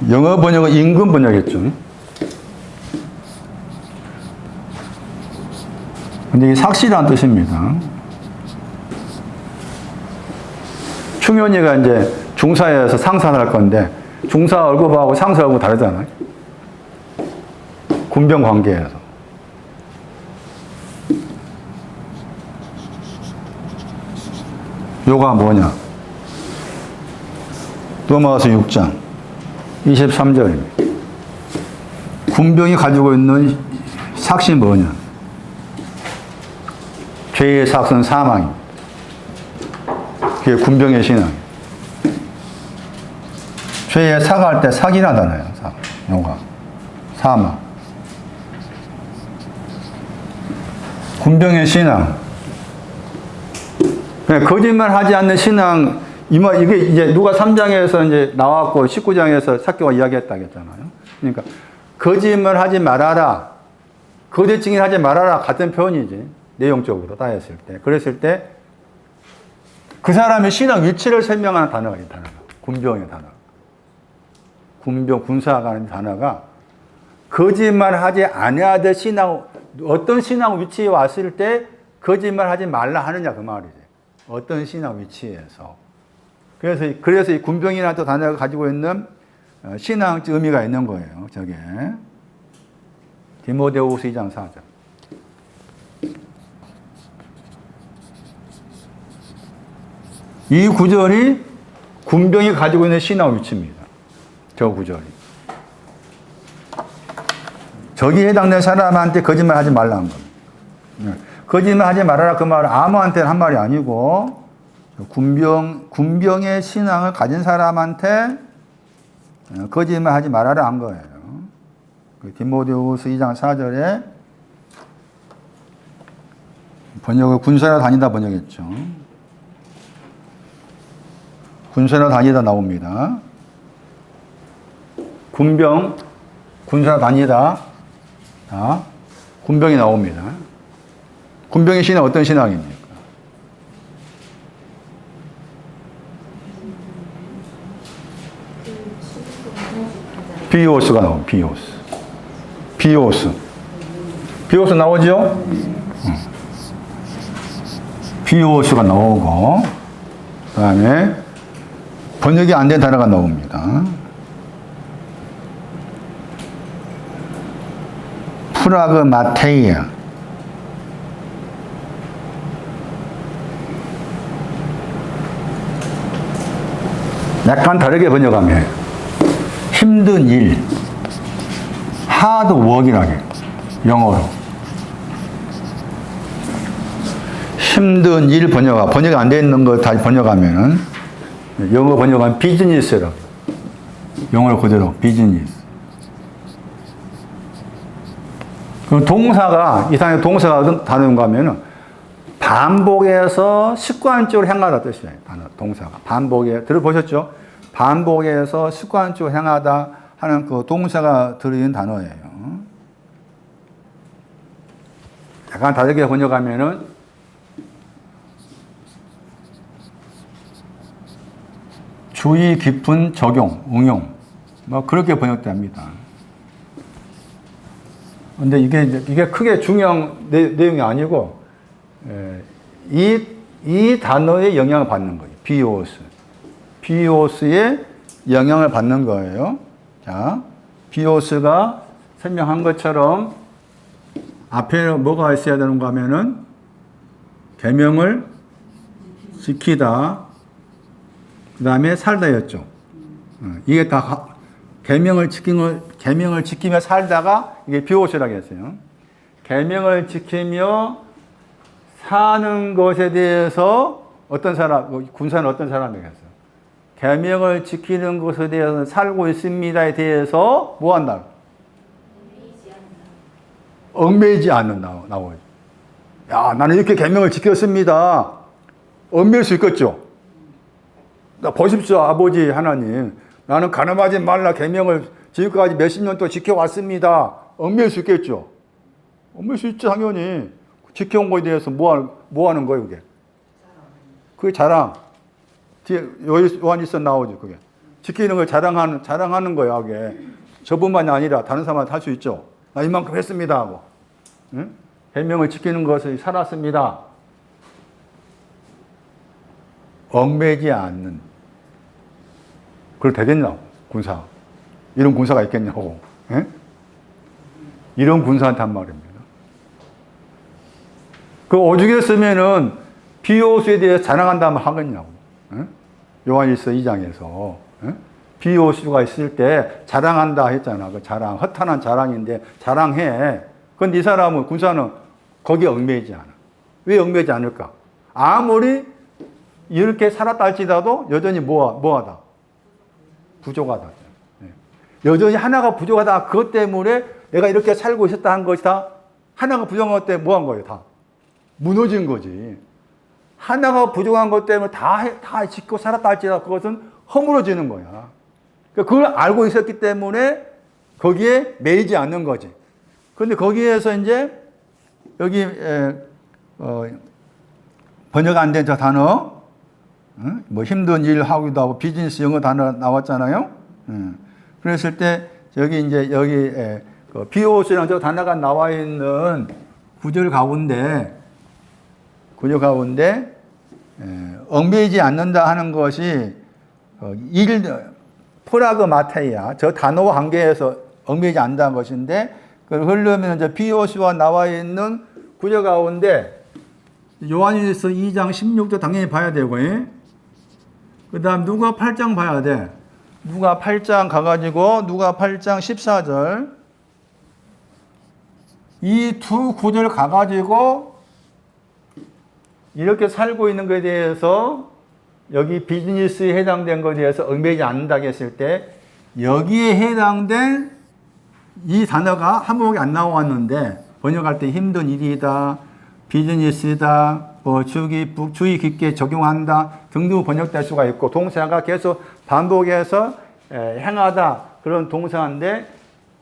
영어 번역은 임금 번역했죠. 근데 이게 삭시라는 뜻입니다. 충현이가 이제 중사에서 상사를 할 건데, 중사 월급하고 상사 월급 다르잖아요. 군병 관계에서. 요가 뭐냐? 넘어가서 6장 23절입니다. 군병이 가지고 있는 삭시 뭐냐? 죄의 삭은 사망입니다. 그게 군병의 신앙. 죄에 사과할 때 사기나잖아요. 요가. 사망. 군병의 신앙. 거짓말 하지 않는 신앙, 이게 이제 누가 3장에서 이제 나왔고 19장에서 사교가 이야기했다고 했잖아요. 그러니까 거짓말 하지 말아라. 거짓 증인하지 말아라. 같은 표현이지. 내용적으로 다 했을 때. 그랬을 때 그 사람의 신앙 위치를 설명하는 단어가 이 단어가. 군병의 단어. 군병, 군사가 하는 단어가 거짓말 하지 않아야 될 신앙, 어떤 신앙 위치에 왔을 때 거짓말 하지 말라 하느냐 그 말이지. 어떤 신앙 위치에서. 그래서 이 군병이라는 또 단어가 가지고 있는 신앙적 의미가 있는 거예요. 저게. 디모데후서 2장 4절. 이 구절이 군병이 가지고 있는 신앙 위치입니다. 저 구절이. 저기에 해당되는 사람한테 거짓말 하지 말라는 겁니다. 거짓말 하지 말아라 그 말은 아무한테는 한 말이 아니고 군병의 신앙을 가진 사람한테 거짓말 하지 말아라 한 거예요. 디모데후서 2장 4절에 번역을 군사로 다니다 번역했죠. 군사로 다니다 나옵니다. 군병, 군사 다니다. 군병이 나옵니다. 군병의 신앙 어떤 신앙입니까? 비오스가 나옵니다. 비오스 나오죠? 비오스가 나오고, 그 다음에 번역이 안 된 단어가 나옵니다. 프라그마테이아. 약간 다르게 번역하면 힘든 일, hard work이라게 영어로 힘든 일 번역이 안 돼 있는 거 다시 번역하면은 영어 번역하면 비즈니스라고. 영어로 그대로 비즈니스. 그럼 동사가 이상의 동사가 다른가 하면은 반복해서 습관적으로 행하다 뜻이에요. 동사가 반복에 들어보셨죠? 반복해서 습관적으로 행하다 하는 그 동사가 들어있는 단어예요. 약간 다르게 번역하면은 주의 깊은 적용, 응용, 뭐 그렇게 번역됩니다. 근데 이게 크게 중요한 내용이 아니고, 이 단어의 영향을 받는 거예요. 비오스. 비오스의 영향을 받는 거예요. 자, 비오스가 설명한 것처럼 앞에 뭐가 있어야 되는가 하면은 계명을 지키다, 그 다음에 살다였죠. 이게 다 계명을 지키며 살다가 이게 비오스라고 했어요. 계명을 지키며 사는 것에 대해서 어떤 사람, 군사는 어떤 사람이겠어요? 계명을 지키는 것에 대해서 살고 있습니다에 대해서 뭐 한다? 얽매이지 않는 나오죠. 야, 나는 이렇게 계명을 지켰습니다. 얽매일 수 있겠죠. 나 보십시오, 아버지 하나님. 나는 가늠하지 말라 계명을 지금까지 몇십 년 동안 지켜왔습니다. 얽매일 수 있겠죠. 얽매일 수 있죠, 당연히. 지켜온 거에 대해서 뭐 하는 거예요, 그게? 그게 자랑. 뒤에 요한일서 나오죠, 그게. 지키는 걸 자랑하는 거야, 그게. 저뿐만이 아니라 다른 사람한테 할 수 있죠. 나 이만큼 했습니다, 하고. 응? 계명을 지키는 것을 살았습니다. 얽매이지 않는. 그걸 되겠냐고, 군사. 이런 군사가 있겠냐고. 예? 이런 군사한테 말입니다. 그 오죽했으면은 비오스에 대해서 자랑한다면 하겠냐고. 예? 요한일서 2장에서. 예? 비오스가 있을 때 자랑한다 했잖아. 그 자랑, 허탄한 자랑인데 자랑해. 근데 이 사람은, 군사는 거기에 얽매이지 않아. 왜 얽매이지 않을까? 아무리 이렇게 살았다 할지라도 여전히 뭐하다? 부족하다. 여전히 하나가 부족하다. 그것 때문에 내가 이렇게 살고 있었다 한 것이 다 하나가 부족한 것 때문에 뭐 한 거예요? 다 무너진 거지. 하나가 부족한 것 때문에 다 지키고 살았다 할지라도 그것은 허물어지는 거야. 그걸 알고 있었기 때문에 거기에 매이지 않는 거지. 그런데 거기에서 이제 여기 번역 안 된 저 단어, 뭐 힘든 일 하기도 하고 비즈니스 영어 단어 나왔잖아요. 그랬을 때 여기 그 비오스라는 저 단어가 나와 있는 구절 가운데 얽매이지 않는다 하는 것이 프라그마테이아, 저 단어와 관계에서 얽매이지 않는다는 것인데, 그걸 흐르면 이제 비오스와 나와 있는 구절 가운데 요한일서 2장 16절 당연히 봐야 되고, 그 다음 누가 8장 봐야 돼. 누가 8장 가가지고 누가 8장 14절 이 두 구절 가가지고 이렇게 살고 있는 것에 대해서 여기 비즈니스에 해당된 것에 대해서 얽매이지 않는다고 했을 때 여기에 해당된 이 단어가 한국에 안 나왔는데 번역할 때 힘든 일이다, 비즈니스다, 뭐 주의 깊게 적용한다 등등 번역될 수가 있고, 동사가 계속 반복해서 행하다 그런 동사인데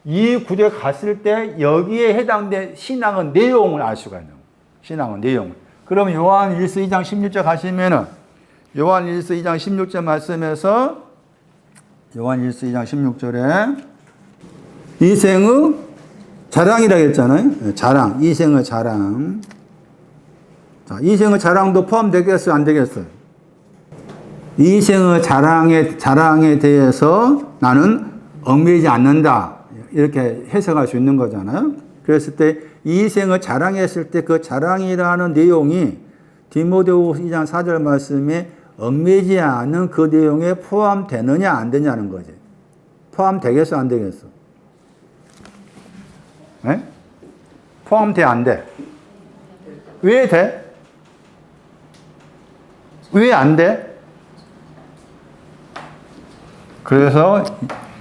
이 구절에 갔을 때 여기에 해당된 신앙의 내용을 알 수가 있는 거예요. 신앙의 내용을. 그러면 요한일서 2장 16절 가시면은 요한일서 2장 16절 말씀에서 요한일서 2장 16절에 이생의 자랑이라고 했잖아요. 자랑, 이생의 자랑. 자, 이생의 자랑도 포함되겠어요? 안 되겠어요? 이생의 자랑에 대해서 나는 얽매이지 않는다. 이렇게 해석할 수 있는 거잖아요. 그랬을 때 이생의 자랑했을 때 그 자랑이라는 내용이 디모데후서 2장 4절 말씀에 얽매이지 않는 그 내용에 포함되느냐 안 되냐는 거지. 포함되겠어 안 되겠어? 네? 포함돼 안 돼? 왜 돼? 왜 안 돼? 그래서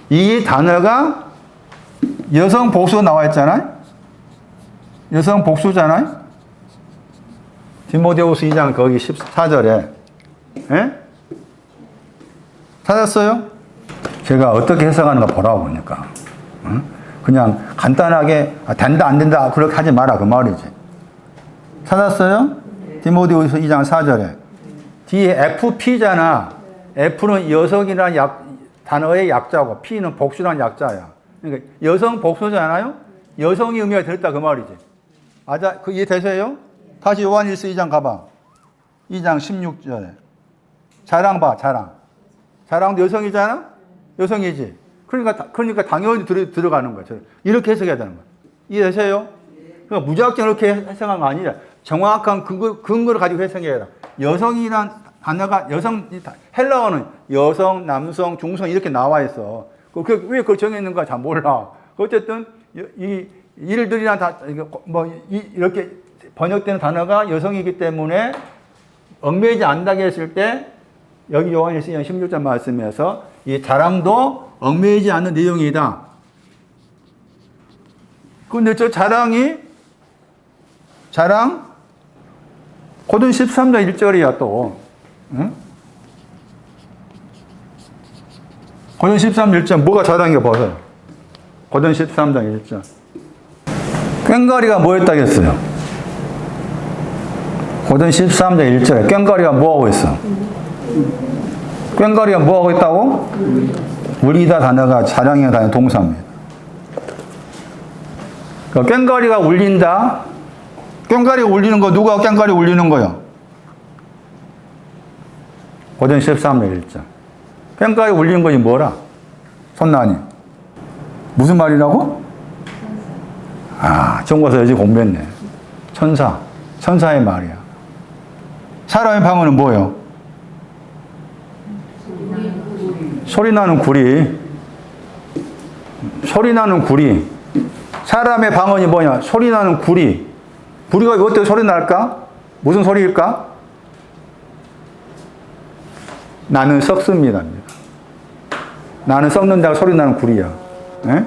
이 단어가 여성 복수 나와 있잖아요. 여성 복수잖아요. 디모데후서 2장 거기 14절에. 예? 찾았어요? 제가 어떻게 해석하는가 보라고 보니까. 그냥 간단하게 된다 안 된다 그렇게 하지 마라 그 말이지. 찾았어요? 디모데후서 2장 4절에. 뒤에 FP잖아. F는 여성이라는 단어의 약자고 P는 복수라는 약자야. 그러니까 여성 복수잖아요. 여성이 의미가 들었다 그 말이지. 맞아? 그 이해되세요? 다시 요한일서 2장 가봐. 2장 16절에. 자랑 봐, 자랑. 자랑도 여성이잖아? 여성이지. 그러니까 당연히 들어가는 거죠. 이렇게 해석해야 되는 거야. 이해되세요? 그러니까 무작정 이렇게 해석한 거 아니라 정확한 근거를 가지고 해석해야 돼. 여성이란 단어가 헬라어는 여성, 남성, 중성 이렇게 나와 있어. 왜 그걸 정했는가 잘 몰라. 어쨌든 이들이란 이렇게 번역되는 단어가 여성이기 때문에 얽매이지 않다고 했을 때 여기 요한일서 16절 말씀에서 이 자랑도 얽매이지 않는 내용이다. 근데 저 자랑 고든 13장 1절이야 또. 응? 고든 13장 1절 뭐가 자랑이야 보세요. 고든 13장 1절. 꽹과리가 뭐였다겠어요? 고든 13장 1절에 꽹과리가 뭐하고 있어? 꽹과리가 뭐하고 있다고? 울리다 단어가 자랑의 단어 동사입니다. 그러니까 꽹과리가 울린다. 꽹과리가 울리는 거 누가 꽹과리 울리는 거요? 고든 13장 1절. 꽹과리 울리는 것이 뭐라? 손나니. 무슨 말이라고? 중국어서 여지 공부했네. 천사의 말이야. 사람의 방언은 뭐예요? 소리나는 구리. 소리나는 구리. 사람의 방언이 뭐냐? 소리나는 구리. 구리가 어떻게 소리 날까? 무슨 소리일까? 나는 썩습니다. 나는 썩는다고 소리 나는 구리야. 에?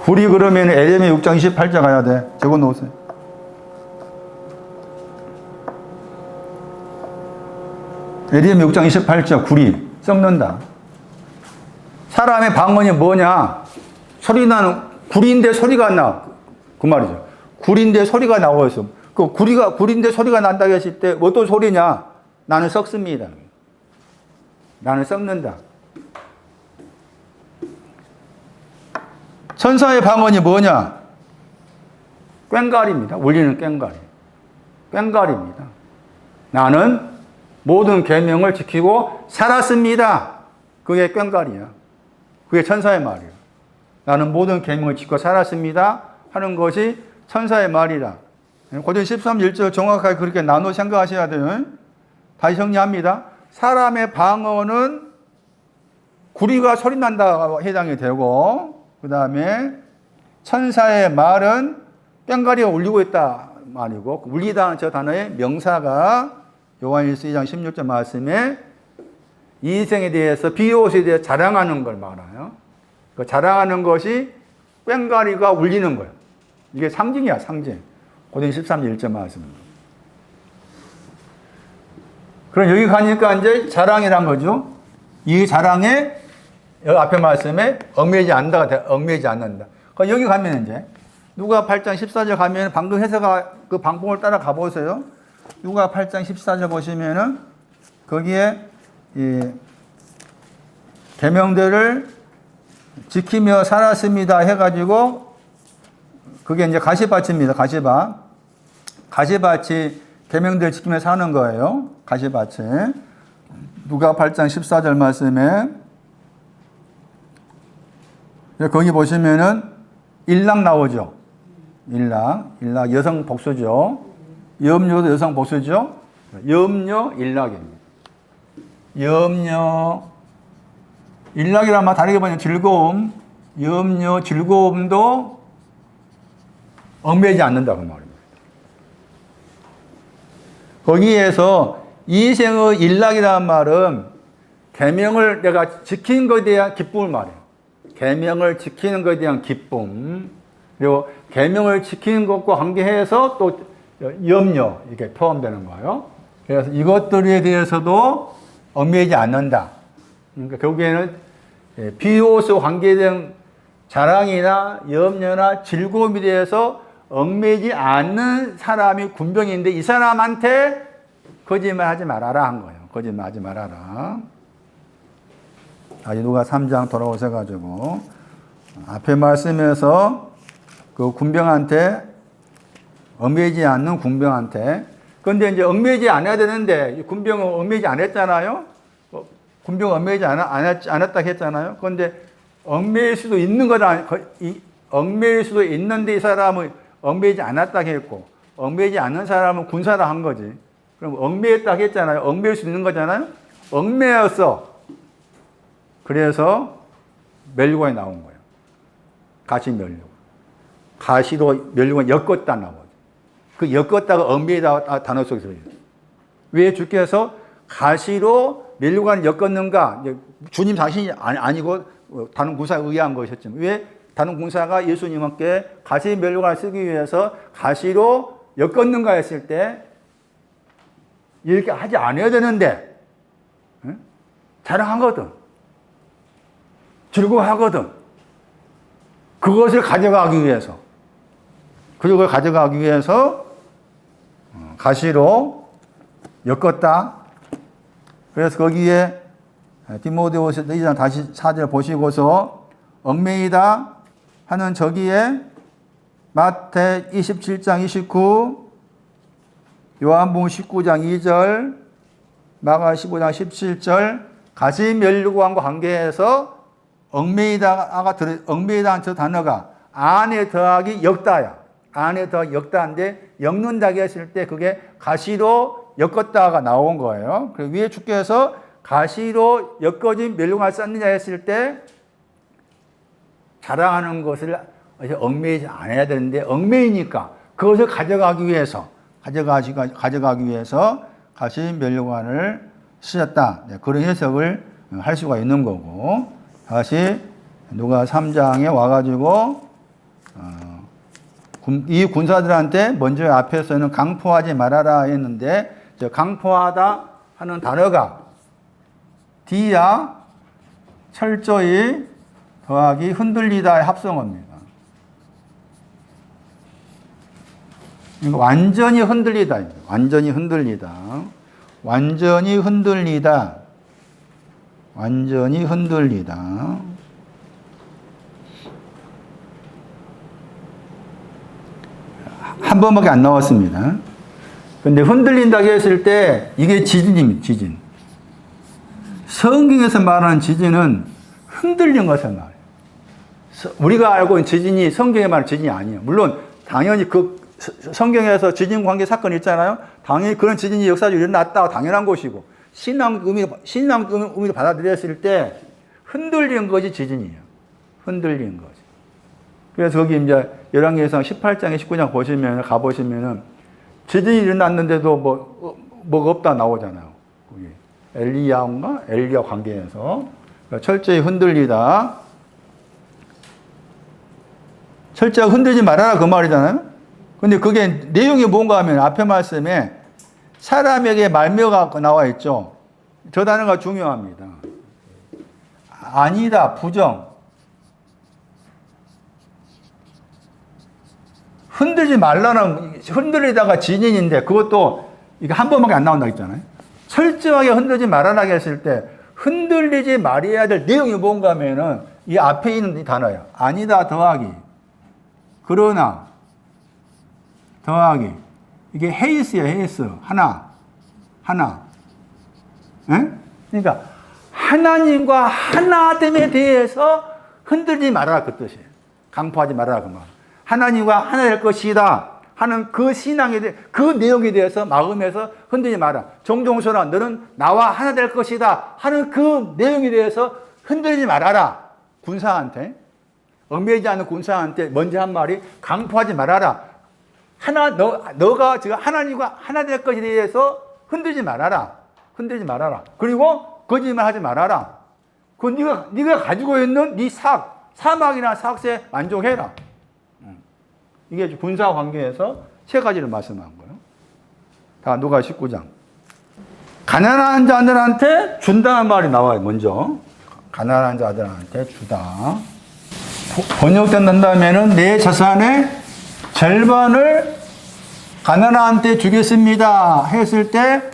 구리 그러면 에레미야 6장 28절 가야 돼. 적어 놓으세요. 에레미야 6장 28절 구리 썩는다. 사람의 방언이 뭐냐? 소리 나는 구리인데 소리가 안 나. 그 말이죠. 구리인데 소리가 나오고 있어. 그 구리인데 소리가 난다고 했을 때 어떤 소리냐? 나는 썩습니다. 나는 썩는다. 천사의 방언이 뭐냐? 꽹과리입니다. 울리는 꽹과리. 꽹과리입니다. 나는 모든 계명을 지키고 살았습니다. 그게 꽹과리야. 그게 천사의 말이야. 나는 모든 계명을 지키고 살았습니다 하는 것이 천사의 말이라. 고전 13, 1절 정확하게 그렇게 나눠 생각하셔야 돼요. 다시 정리합니다. 사람의 방언은 구리가 소리 난다 해당이 되고, 그 다음에 천사의 말은 꽹과리가 울리고 있다 말이고, 울리다는 저 단어의 명사가 요한일서 2장 16절 말씀에 인생에 대해서 비옷에 대해 자랑하는 걸 말해요. 그 자랑하는 것이 꽹과리가 울리는 거예요. 이게 상징이야, 상징. 고전 13절 1절 말씀입니다. 그럼 여기 가니까 이제 자랑이란 거죠. 이 자랑에 여기 앞에 말씀에 얽매이지 않는다. 그러니까 여기 가면 이제 누가 8장 14절 가면 방금 해석가 그 방법을 따라 가보세요. 누가 8장 14절 보시면은 거기에 이 계명들을 지키며 살았습니다 해가지고 그게 이제 가시밭입니다. 가시밭이 계명들 지키며 사는 거예요. 가시밭에. 누가 8장 14절 말씀에 거기 보시면은 일락 나오죠. 일락 여성 복수죠. 염려도 여성 복수죠. 염려 일락입니다. 염려 일락이란 말 다르게 보면 즐거움, 염려 즐거움도 얽매이지 않는다 그 말입니다. 거기에서 인생의 일락이라는 말은 계명을 내가 지킨 것에 대한 기쁨을 말해요. 계명을 지키는 것에 대한 기쁨, 그리고 계명을 지키는 것과 관계해서 또 염려 이렇게 포함되는 거예요. 그래서 이것들에 대해서도 얽매이지 않는다. 그러니까 결국에는 비옷과 관계된 자랑이나 염려나 즐거움에 대해서 얽매이지 않는 사람이 군병인데 이 사람한테 거짓말하지 말아라 한 거예요. 거짓말하지 말아라. 다시 누가 3장 돌아오셔가지고 앞에 말씀에서 그 군병한테 얽매이지 않는 군병한테. 그런데 이제 얽매이지 않아야 되는데 군병은 얽매이지 안 했잖아요. 군병은 얽매이지 않았다 했잖아요. 그런데 얽매일 수도 있는 거다. 얽매일 수도 있는데 이 사람은 얽매이지 않았다 했고 얽매이지 않는 사람은 군사라 한 거지. 그럼 얽매였다 했잖아요. 얽매일 수 있는 거잖아요. 얽매였어. 그래서 멸류관이 나온 거예요. 가시 멸류관. 가시로 멸류관 엮었다 나오죠. 그 엮었다가 얽매이다 단어 속에 들어있어요. 왜 주께서 가시로 멸류관을 엮었는가? 주님 자신이 아니고 다른 군사에 의한 것이었지만 왜 다른 군사가 예수님께 가시 멸류관을 쓰기 위해서 가시로 엮었는가 했을 때 이렇게 하지 않아야 되는데 자랑하거든. 즐거워하거든. 그것을 가져가기 위해서 그걸 가져가기 위해서 가시로 엮었다. 그래서 거기에 디모데후서 2장 다시 4절 보시고서 얽매이다 하는 저기에 마태 27장 29, 요한복음 19장 2절, 마가 15장 17절 가시 멸류관과 관계해서 얽매이다가 얽매이다는 저 단어가 안에 더하기 엮다야. 안에 더하기 엮다인데 엮는다고 했을 때 그게 가시로 엮었다가 나온 거예요. 그래서 위에 주께서 가시로 엮어진 멸류관을 썼느냐 했을 때 자랑하는 것을 얽매이지 않아야 되는데 얽매이니까 그것을 가져가기 위해서 가시 멸류관을 쓰셨다. 그런 해석을 할 수가 있는 거고 다시 누가 3장에 와가지고 이 군사들한테 먼저 앞에서는 강포하지 말아라 했는데 저 강포하다 하는 단어가 디야 철저히 더하기 흔들리다의 합성어입니다. 완전히 흔들리다. 완전히 흔들리다. 완전히 흔들리다. 완전히 흔들리다. 한 번밖에 안 나왔습니다. 근데 흔들린다고 했을 때 이게 지진입니다. 지진. 성경에서 말하는 지진은 흔들린 것을 말해요. 우리가 알고 있는 지진이 성경에 말하는 지진이 아니에요. 물론 당연히 그 성경에서 지진 관계 사건이 있잖아요. 당연히 그런 지진이 역사적으로 일어났다고 당연한 것이고 신앙 의미로 받아들였을 때 흔들린 것이 지진이에요. 흔들린 거지. 그래서 거기 이제 열왕기상 18장에 19장 보시면 가보시면은 지진이 일어났는데도 뭐가 없다 나오잖아요. 거기 엘리야인가 엘리야 관계에서 철저히 흔들리다. 철저히 흔들지 말아라 그 말이잖아요. 근데 그게 내용이 뭔가 하면 앞에 말씀에 사람에게 말묘가 나와 있죠. 저 단어가 중요합니다. 아니다, 부정. 흔들지 말라는, 흔들리다가 지진인데 그것도 이게 한 번밖에 안 나온다고 했잖아요. 철저하게 흔들지 말아라 했을 때 흔들리지 말아야 될 내용이 뭔가 하면은 이 앞에 있는 이 단어예요. 아니다, 더하기. 그러나, 더하기. 이게 헤이스야, 헤이스. 하나. 에? 그러니까 하나님과 하나됨에 대해서 흔들지 말아라 그 뜻이에요. 강포하지 말아라 그 말. 하나님과 하나 될 것이다 하는 그 신앙에 대해 그 내용에 대해서 마음에서 흔들지 마라. 정종소나 너는 나와 하나 될 것이다 하는 그 내용에 대해서 흔들지 말아라. 군사한테 얽매이지 않는 군사한테 먼저 한 말이 강포하지 말아라. 너가 지금 하나님과 하나 될 것에 대해서 흔들지 말아라. 흔들지 말아라. 그리고 거짓말하지 말아라. 그 네가 가지고 있는 네 사막이나 삭세 만족해라. 이게 군사 관계에서 세 가지를 말씀한 거예요. 다 누가 19장. 가난한 자들한테 준다는 말이 나와요. 먼저 가난한 자들한테 주다. 번역된다면은 내 자산의 절반을 가난한테 주겠습니다 했을 때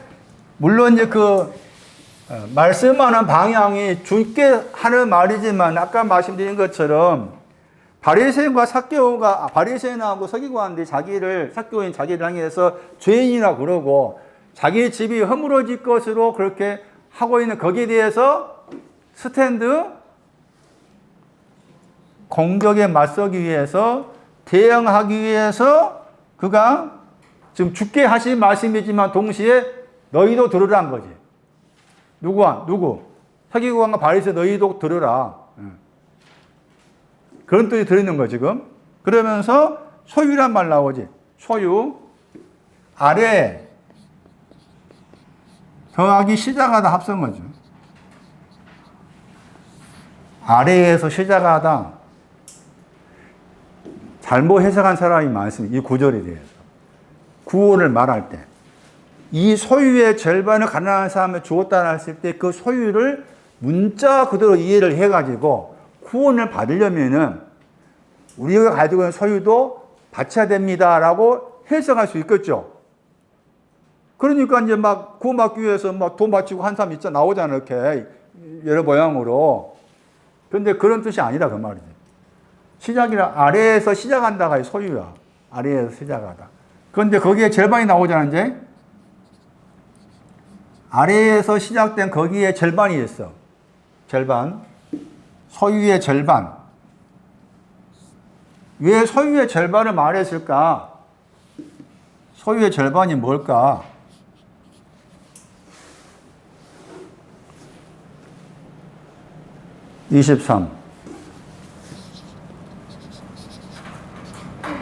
물론 이제 그 말씀하는 방향이 주께 하는 말이지만 아까 말씀드린 것처럼 바리새인과 삭개오가 바리새인하고 서기관들이 삭개오인 자기를 향해서 죄인이라 그러고 자기 집이 허물어질 것으로 그렇게 하고 있는 거기에 대해서 스탠드 공격에 맞서기 위해서 대응하기 위해서 그가 지금 죽게 하신 말씀이지만 동시에 너희도 들으라는 거지. 누구? 서기관과 바리새인 너희도 들으라. 그런 뜻이 들어있는 거야 지금. 그러면서 소유란 말 나오지. 소유. 아래 더하기 시작하다 합성 거죠. 아래에서 시작하다. 잘못 해석한 사람이 많습니다. 이 구절에 대해서. 구원을 말할 때. 이 소유의 절반을 가난한 사람에 주었다 했을 때 그 소유를 문자 그대로 이해를 해가지고 구원을 받으려면은 우리가 가지고 있는 소유도 바쳐야 됩니다라고 해석할 수 있겠죠. 그러니까 이제 막 구원받기 위해서 막 돈 바치고 한 사람 있잖아. 나오잖아. 이렇게 여러 모양으로. 그런데 그런 뜻이 아니라 그 말이지. 시작이라 아래에서 시작한다가 소유야. 아래에서 시작하다. 그런데 거기에 절반이 나오잖아. 이제. 아래에서 시작된 거기에 절반이 있어. 절반. 소유의 절반. 왜 소유의 절반을 말했을까? 소유의 절반이 뭘까? (23)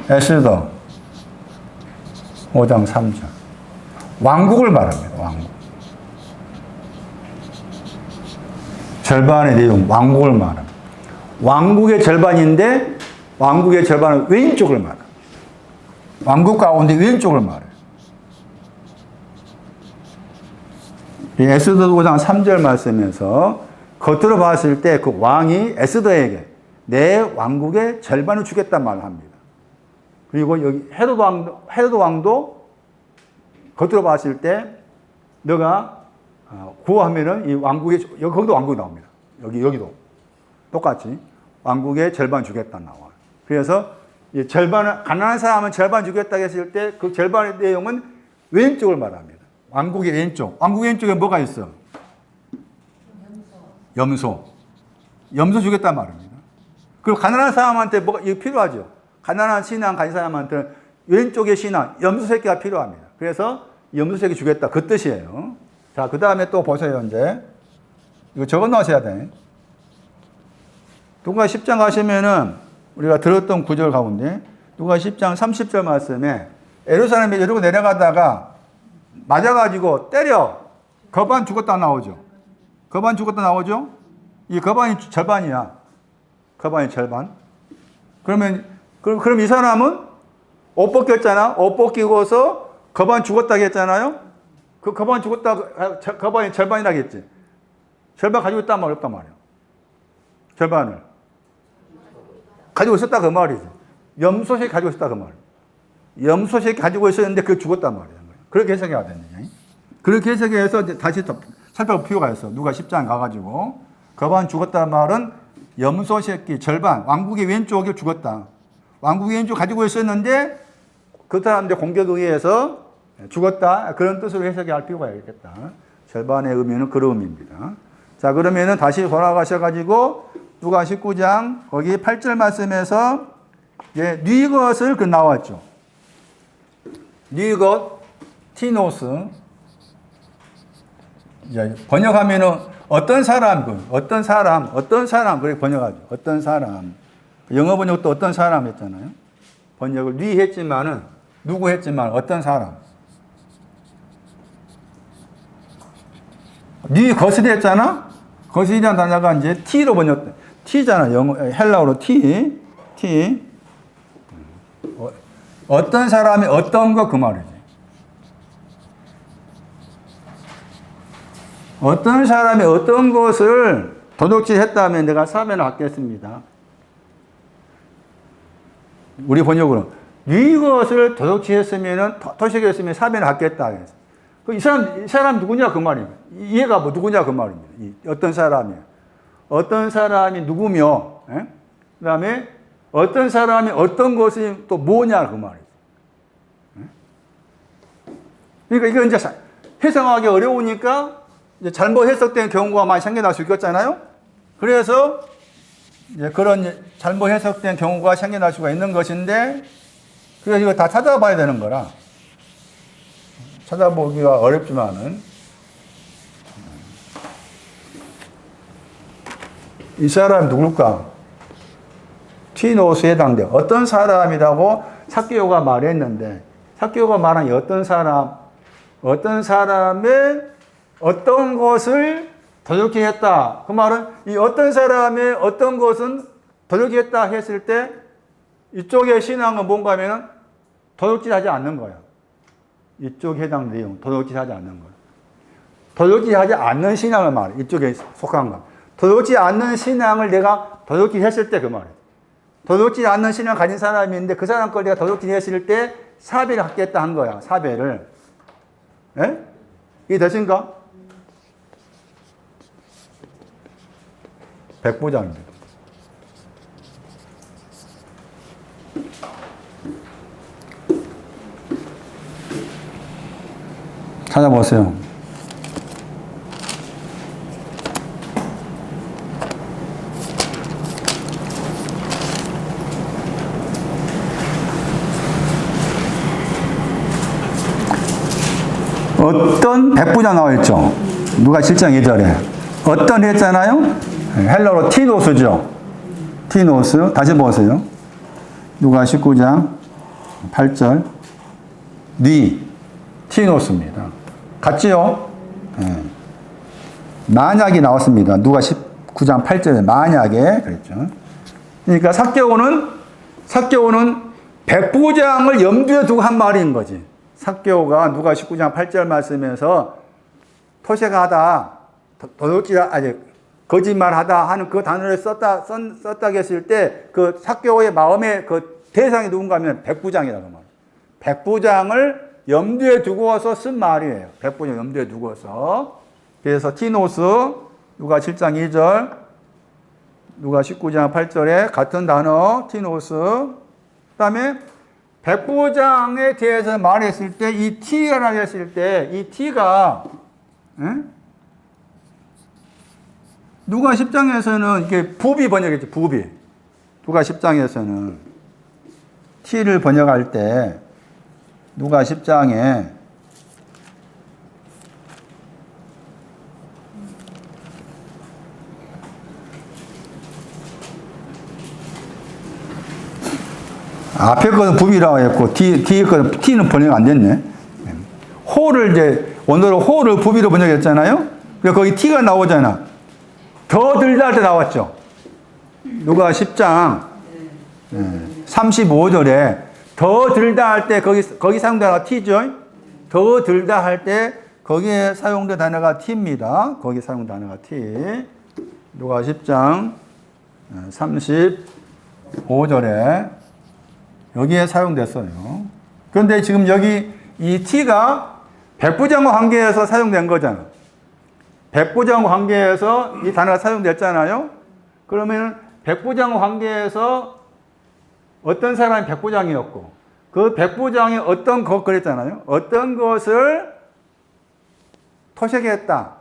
에스더 5장 3절 왕국을 말합니다. 왕국. 절반의 내용, 왕국을 말합니다. 왕국의 절반인데 왕국의 절반은 왼쪽을 말합니다. 왕국 가운데 왼쪽을 말해요. 이 에스더 5장 3절 말씀에서 겉으로 봤을 때 그 왕이 에스더에게 내 왕국의 절반을 주겠단 말을 합니다. 그리고 여기 헤로도 왕도 겉으로 봤을 때 너가 구하면은 이 왕국의 거기도 왕국이 나옵니다. 여기도 똑같이 왕국의 절반 주겠다 나와요. 그래서 이 절반을 가난한 사람은 절반 주겠다 했을 때 그 절반의 내용은 왼쪽을 말합니다. 왕국의 왼쪽. 왕국의 왼쪽에 뭐가 있어? 염소 주겠단 말입니다. 그리고 가난한 사람한테 뭐가 이거 필요하죠. 가난한 신앙 가진 사람한테 왼쪽의 신앙 염소 새끼가 필요합니다. 그래서 염소 새끼 주겠다 그 뜻이에요. 자, 그 다음에 또 보세요. 이제 이거 적어 놓으셔야 돼. 누가 10장 가시면은 우리가 들었던 구절 가운데 누가 10장 30절 말씀에 예루살렘에 이러고 내려가다가 맞아가지고 때려 거반 죽었다 나오죠. 거반 죽었다 나오죠. 이 거반이 절반이야. 거반이 절반. 그럼 이 사람은 옷 벗겼잖아. 옷 벗기고서 거반 죽었다 했잖아요. 그 거반 죽었다 거반이 절반이라고 했지. 절반 가지고 있단 말 없단 말이야. 절반을 가지고 있었다 그 말이지. 염소색 가지고 있었다 그 말. 염소색 가지고 있었는데 그게 죽었단 말이야. 그렇게 해석해야 되는 거야. 그렇게 해석해서 이제 다시 살펴볼 필요가 있어. 누가 10장 가가지고 거반 죽었다는 말은 염소 새끼 절반 왕국의 왼쪽이 죽었다. 왕국의 왼쪽 가지고 있었는데 그 사람들 공격에 의해서 죽었다. 그런 뜻으로 해석할 필요가 있겠다. 절반의 의미는 그런 의미입니다. 자, 그러면은 다시 돌아가셔가지고 누가 19장 거기 8절 말씀에서 이제 뉘것을 그 나왔죠. 뉘것 티노스 이제 번역하면은 어떤 사람 그렇게 번역하죠. 어떤 사람. 영어 번역도 어떤 사람 했잖아요. 번역을 뉘 했지만은 누구 했지만 어떤 사람. 뉘 거슬이 했잖아. 거슬이라는 단어가 이제 T로 번역돼. T잖아. 영어 헬라어로 T. 어떤 사람이 어떤 거 그 말이지. 어떤 사람이 어떤 것을 도둑질 했다면 내가 사면을 받겠습니다. 우리 번역으로 이것을 도둑질했으면 토식했으면 사면을 받겠다. 이 사람 누구냐 그 말입니다. 얘가 뭐 누구냐 그 말입니다. 어떤 사람이 누구며, 그 다음에 어떤 사람이 어떤 것이 또 뭐냐 그 말이죠. 그러니까 이거 이제 해석하기 어려우니까 이제 잘못 해석된 경우가 많이 생겨날 수 있겠잖아요. 그래서 이제 그런 잘못 해석된 경우가 생겨날 수가 있는 것인데, 그래서 이거 다 찾아봐야 되는 거라 찾아보기가 어렵지만은 이 사람이 누굴까? 티노스에 해당돼. 어떤 사람이라고 삭개오가 말했는데, 삭개오가 말한 이 어떤 사람의 어떤 것을 도둑히 했다. 그 말은 이 어떤 사람의 어떤 것은 도둑히 했다 했을 때 이쪽의 신앙은 뭔가 하면 도둑질 하지 않는 거야. 이쪽에 해당 내용, 도둑질 하지 않는 거야. 도둑질 하지 않는 신앙을 말해. 이쪽에 속한 거. 도둑질 않는 신앙을 내가 도둑질 했을 때 그 말이야. 도둑질 않는 신앙을 가진 사람이 있는데 그 사람 걸 내가 도둑질 했을 때 사배를 갖겠다 한 거야. 사배를. 예? 이게 되신가? 백부장입니다. 찾아보세요. 어떤 백부장 나와 있죠? 누가 7장 2절에 어떤 했잖아요? 헬러로 티노스죠. 티노스. 다시 보세요. 누가 19장 8절 티노스입니다. 같지요? 네. 만약이 나왔습니다. 누가 19장 8절에 만약에 그랬죠. 그러니까 삭개오는 백부장을 염두에 두고 한 말인 거지. 삭개오가 누가 19장 8절 말씀에서 토색하다, 거짓말하다 하는 그 단어를 썼다 했을 때 그 삭개오의 마음의 그 대상이 누군가 하면 백부장이라고 말해요. 백부장을 염두에 두고서 쓴 말이에요. 백부장 염두에 두고서. 그래서 티노스, 누가 7장 2절, 누가 19장 8절에 같은 단어, 티노스. 그 다음에 백부장에 대해서 말했을 때, 이 T라고 했을 때, 이 T가, 누가 10장에서는 이게 부비 번역했죠, 부비. 누가 10장에서는 T를 번역할 때, 누가 10장에 앞에 거는 부비라고 했고 뒤에 거는 T는 번역 안 됐네. 호를 이제 원어로 호를 부비로 번역했잖아요. 그래서 거기 T가 나오잖아. 더 들다 할 때 나왔죠. 누가 10장 35절에 더 들다 할 때 거기 사용된 단어가 T죠. 더 들다 할 때 거기에 사용된 단어가 T입니다. 거기 사용된 단어가 T. 누가 10장 35절에 여기에 사용됐어요. 그런데 지금 여기 이 T가 백부장과 관계에서 사용된 거잖아. 백부장과 관계에서 이 단어가 사용됐잖아요. 그러면 백부장과 관계에서 어떤 사람이 백부장이었고 그 백부장이 어떤 것 그랬잖아요. 어떤 것을 토색했다,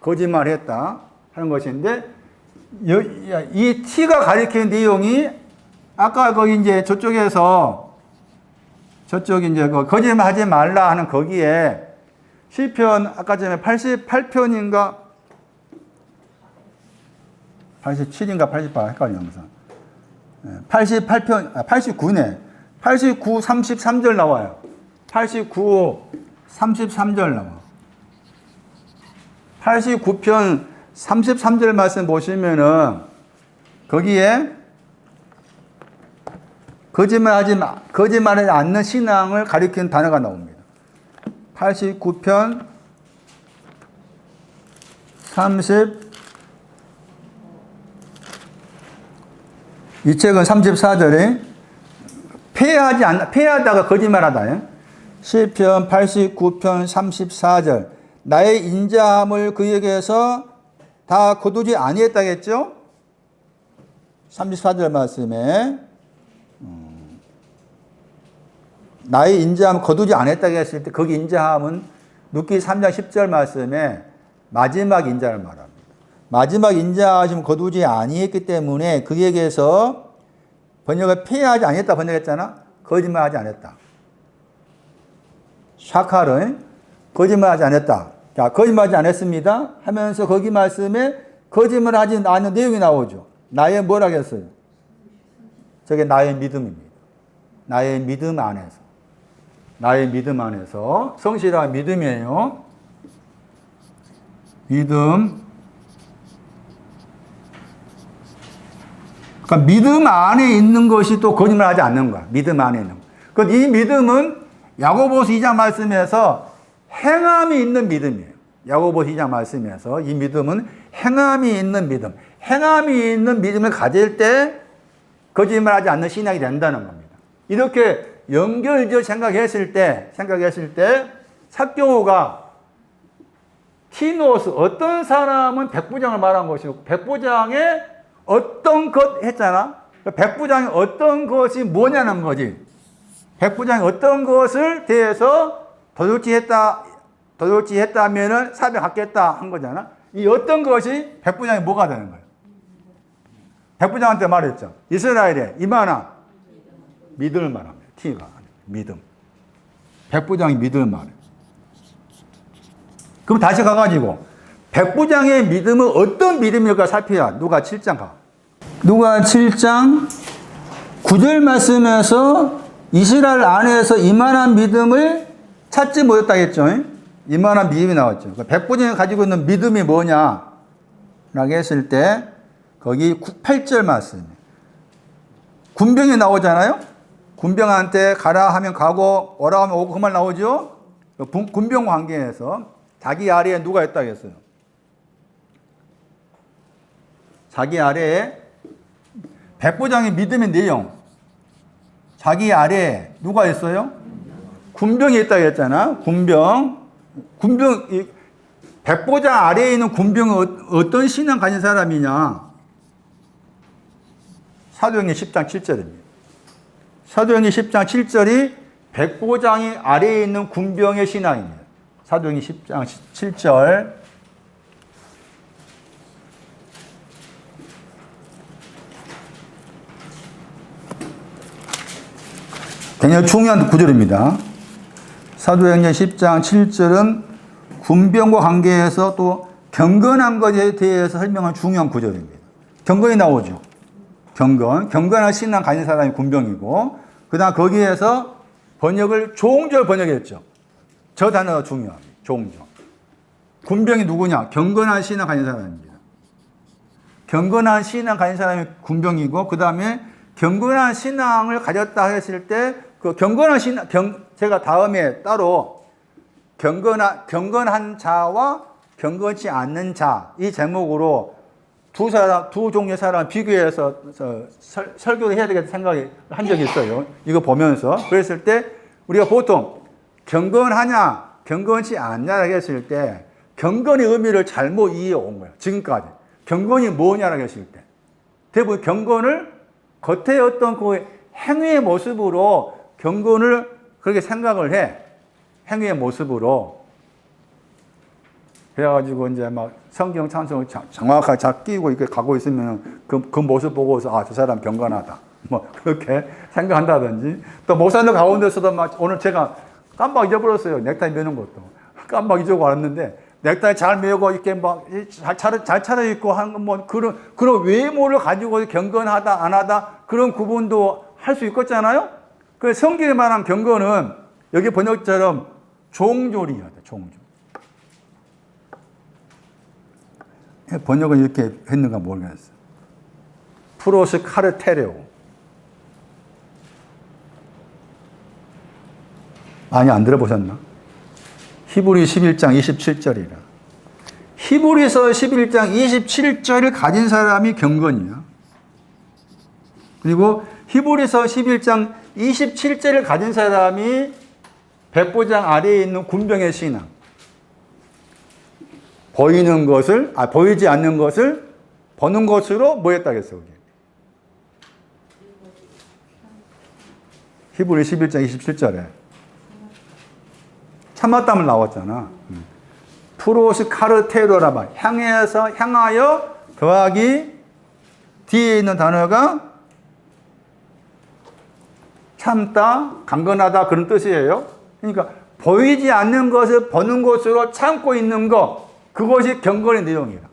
거짓말했다 하는 것인데 이 T가 가리키는 내용이 아까 거기 이제 저쪽이 이제 거짓말하지 말라 하는 거기에 시편 아까 전에 88편인가 87인가 88 헷갈려 항상. 88편 89네. 89 33절 나와요. 89 33절 나와. 89편 33절 말씀 보시면은 거기에 거짓말하지 않는 신앙을 가리키는 단어가 나옵니다. 89편 이 책은 34절에 패하다가 거짓말하다. 시편 89편 34절 나의 인자함을 그에게서 다 거두지 아니했다겠죠? 34절 말씀에 나의 인자함 거두지 않았다고 했을 때 거기 인자함은 룻기 3장 10절 말씀에 마지막 인자를 말합니다. 마지막 인자하심 거두지 아니했기 때문에 그에게서 번역을 폐하지 않았다 번역했잖아. 거짓말하지 않았다. 샤칼은 거짓말하지 않았다. 자, 거짓말하지 않았습니다 하면서 거기 말씀에 거짓말하지 않는 내용이 나오죠. 나의 뭐라고 했어요? 저게 나의 믿음입니다. 나의 믿음 안에서. 나의 믿음 안에서. 성실한 믿음이에요. 믿음. 그러니까 믿음 안에 있는 것이 또 거짓말하지 않는 거야. 믿음 안에 있는 거. 이 믿음은 야고보서 2장 말씀에서 행함이 있는 믿음이에요. 야고보서 2장 말씀에서 이 믿음은 행함이 있는 믿음. 행함이 있는 믿음을 가질 때 거짓말하지 않는 신앙이 된다는 겁니다. 이렇게 연결지어 생각했을 때 삭개오가 티노스 어떤 사람은 백부장을 말한 것이고 백부장의 어떤 것 했잖아. 백부장이 어떤 것이 뭐냐는 거지. 백부장이 어떤 것을 대해서 도둑질했다면은 사백받겠다 한 거잖아. 이 어떤 것이 백부장이 뭐가 되는 거예요? 백부장한테 말했죠. 이스라엘에 이만한 믿음을 말합니다. T가 믿음. 백부장이 믿음을 말해. 그럼 다시 가가지고 백부장의 믿음은 어떤 믿음일까 살펴야. 누가 7장 가. 누가 7장 9절 말씀에서 이스라엘 안에서 이만한 믿음을 찾지 못했다 했죠. 이만한 믿음이 나왔죠. 그러니까 백부장이 가지고 있는 믿음이 뭐냐 라고 했을 때 거기 8절 말씀. 군병이 나오잖아요. 군병한테 가라 하면 가고 오라 하면 오고 그 말 나오죠. 군병 관계에서 자기 아래에 누가 있다고 했어요. 자기 아래에 백부장의 믿음의 내용. 자기 아래에 누가 있어요? 군병이 있다고 했잖아. 군병. 백부장 아래에 있는 군병은 어떤 신앙 가진 사람이냐? 사도행전 10장 7절입니다. 사도행전 10장 7절이 백부장이 아래에 있는 군병의 신앙입니다. 사도행전 10장 7절. 굉장히 중요한 구절입니다. 사도행전 10장 7절은 군병과 관계해서 또 경건한 것에 대해서 설명한 중요한 구절입니다. 경건이 나오죠. 경건한 신앙 가진 사람이 군병이고, 그 다음 거기에서 번역을 종절 번역했죠. 저 단어가 중요합니다. 종절. 군병이 누구냐? 경건한 신앙 가진 사람입니다. 경건한 신앙 가진 사람이 군병이고, 그 다음에 경건한 신앙을 가졌다 했을 때, 그 경건한 신앙, 제가 다음에 따로 경건한 자와 경건치 않는 자, 이 제목으로 두 종류의 사람을 비교해서 설교를 해야 되겠다 생각을 한 적이 있어요. 이거 보면서. 그랬을 때 우리가 보통 경건하냐, 경건치 않냐라고 했을 때 경건의 의미를 잘못 이해해 온 거예요. 지금까지. 경건이 뭐냐라고 했을 때. 대부분 경건을 겉에 어떤 그 행위의 모습으로 경건을 그렇게 생각을 해. 행위의 모습으로. 그래가지고 이제 막 성경 찬송을 정확하게 잘 끼고 이렇게 가고 있으면 그 모습 보고서 아, 저 사람 경건하다. 뭐 그렇게 생각한다든지. 또 목사님 가운데서도 막 오늘 제가 깜빡 잊어버렸어요. 넥타이 매는 것도. 깜빡 잊어버리고 왔는데 넥타이 잘 매고 이렇게 막 잘 차려입고 하는 뭐 그런 외모를 가지고 경건하다 안 하다 그런 구분도 할 수 있겠잖아요. 그 성경에 말한 경건은 여기 번역처럼 종졸이야 돼. 종졸. 번역은 이렇게 했는가 모르겠어. 프로스 카르테레오. 많이 안 들어보셨나? 히브리 11장 27절이라. 히브리서 11장 27절을 가진 사람이 경건이야. 그리고 히브리서 11장 27절을 가진 사람이 백부장 아래에 있는 군병의 신앙. 보이지 않는 것을 보는 것으로 뭐 했다겠어, 그게. 히브리 11장 27절에. 참았다면 나왔잖아. 프로스 카르테로라바. 향하여 더하기 뒤에 있는 단어가 참다, 강건하다 그런 뜻이에요. 그러니까 보이지 않는 것을 보는 것으로 참고 있는 것, 그것이 경건의 내용이다.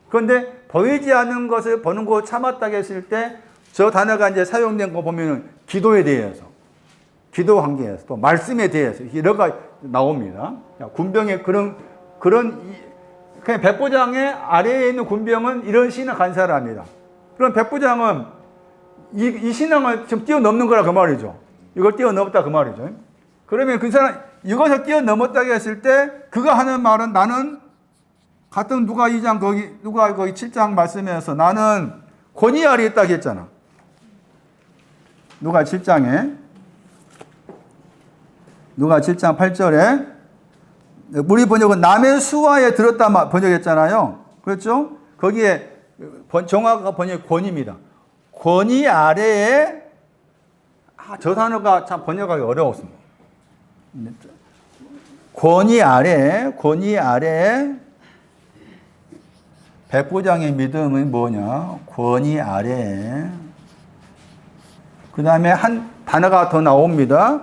그런데 보이지 않는 것을 보는 것 참았다고 했을 때 저 단어가 이제 사용된 거 보면은 기도에 대해서, 기도 관계에서 또 말씀에 대해서 여러 가지 나옵니다. 군병의 그냥 백부장의 아래에 있는 군병은 이런 신앙 간 사람이다. 그럼 백부장은 이 신앙을 좀 뛰어넘는 거라 그 말이죠. 이걸 뛰어넘었다 그 말이죠. 그러면 그 사람 이것을 뛰어넘었다고 했을 때 그가 하는 말은 나는 같은 누가 2장 누가 거기 7장 말씀에서 나는 권위 아래에 있다고 했잖아. 누가 7장에 누가 7장 8절에 우리 번역은 남의 수하에 들었다 번역했잖아요. 그렇죠? 거기에 정확한 번역이 권위입니다. 권위 아래에 저 단어가 참 번역하기 어려웠습니다. 권위 아래에 백부장의 믿음은 뭐냐? 권위 아래에. 그 다음에 한 단어가 더 나옵니다.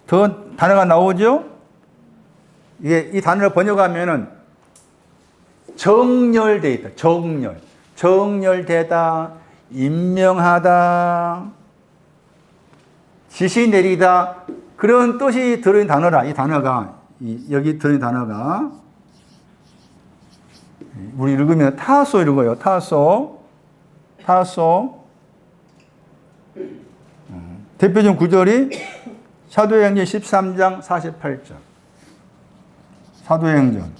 더 단어가 나오죠? 이 단어를 번역하면은 정렬되어 있다. 정렬되다, 임명하다, 지시 내리다 그런 뜻이 들어있는 단어라. 이 단어가 여기 들어있는 단어가 우리 읽으면 타소 이런 거예요. 타소. 대표적 구절이 사도행전 13장 48절. 사도행전.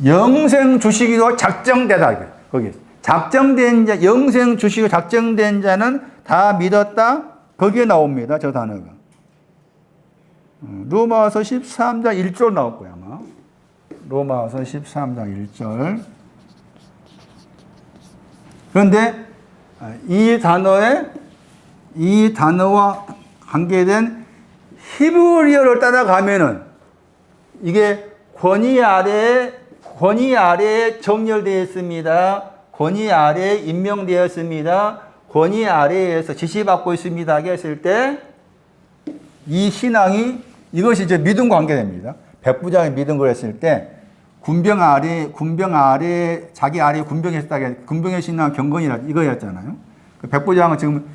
영생 주시기로 작정되다. 거기 작정된 자, 영생 주시기로 작정된 자는 다 믿었다. 거기에 나옵니다. 저 단어가. 로마서 13장 1절 나올 거야 아마. 로마서 13장 1절. 그런데 이 단어와 관계된 히브리어를 따라가면은 이게 권위 아래에 정렬되어 있습니다. 권위 아래에 임명되었습니다. 권위 아래에서 지시받고 있습니다. 했을 때 이 신앙이 이것이 이제 믿음 관계됩니다. 백부장이 믿은 걸 했을 때 군병 아래 자기 아래에 군병이 있다가 군병의 신앙 경건이라 이거였잖아요. 백부장은 지금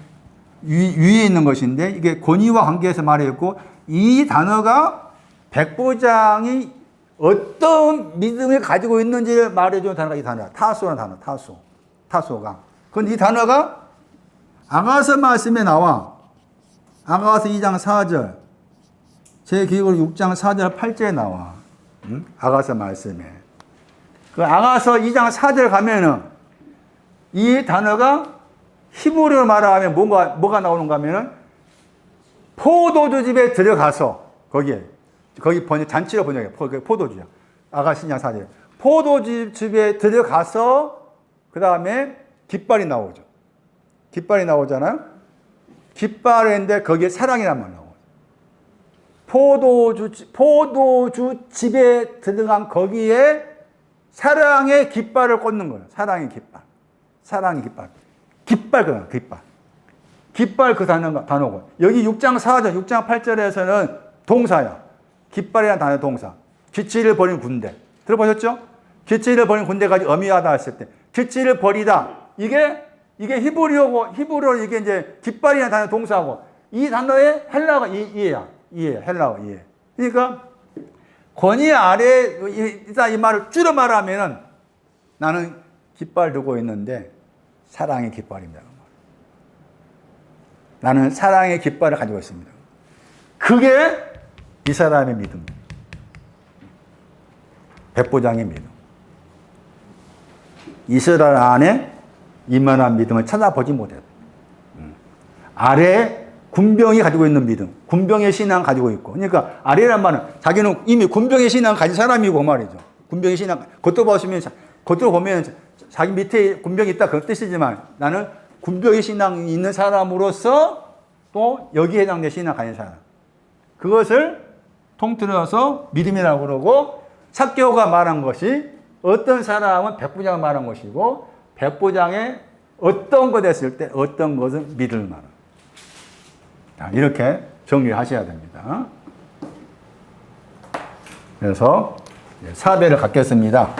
위에 있는 것인데 이게 권위와 관계에서 말했고 이 단어가 백부장이 어떤 믿음을 가지고 있는지를 말해주는 단어가 이 단어야. 타소라는 단어, 타소가. 그런데 이 단어가 아가서 말씀에 나와. 아가서 2장 4절. 제 기억으로 6장 4절 8절에 나와. 아가서 말씀에. 그 아가서 2장 4절 가면은 이 단어가 히브리어로 말하면 뭐가 나오는가 하면은 포도주 집에 들어가서 거기 잔치로 번역해. 포도주야. 아가서 2장 4절. 포도주 집에 들어가서 그 다음에 깃발이 나오죠. 깃발이 나오잖아요. 깃발인데 거기에 사랑이란 말 나와요. 포도주 집에 들어간 거기에 사랑의 깃발을 꽂는 거예요. 사랑의 깃발. 깃발 그 단어고. 여기 6장 4절, 6장 8절에서는 동사야. 깃발이라는 단어 동사. 기치를 버린 군대. 들어보셨죠? 기치를 버린 군대가 어미하다 했을 때. 기치를 버리다. 이게 히브리어로 이게 이제 깃발이라는 단어 동사고. 이 단어의 헬라어가 이해야. 헬라어 이해. 그러니까 권위 아래 이 말을 줄여 말하면은 나는 깃발 두고 있는데 사랑의 깃발입니다. 나는 사랑의 깃발을 가지고 있습니다. 그게 이 사람의 믿음. 백부장의 믿음. 이스라엘 안에 이만한 믿음을 찾아보지 못해요. 아래 군병이 가지고 있는 믿음, 군병의 신앙 가지고 있고. 그러니까 아래란 말은 자기는 이미 군병의 신앙 가진 사람이고 말이죠. 군병의 신앙. 겉으로 보면 자기 밑에 군병이 있다 그런 뜻이지만 나는 군병의 신앙이 있는 사람으로서 또 여기에 해당된 신앙 가진 사람. 그것을 통틀어서 믿음이라고 그러고, 사개오가 말한 것이 어떤 사람은 백부장을 말한 것이고, 백부장의 어떤 것 했을 때 어떤 것은 믿을 만한. 이렇게 정리를 하셔야 됩니다. 그래서 사배를 갖겠습니다.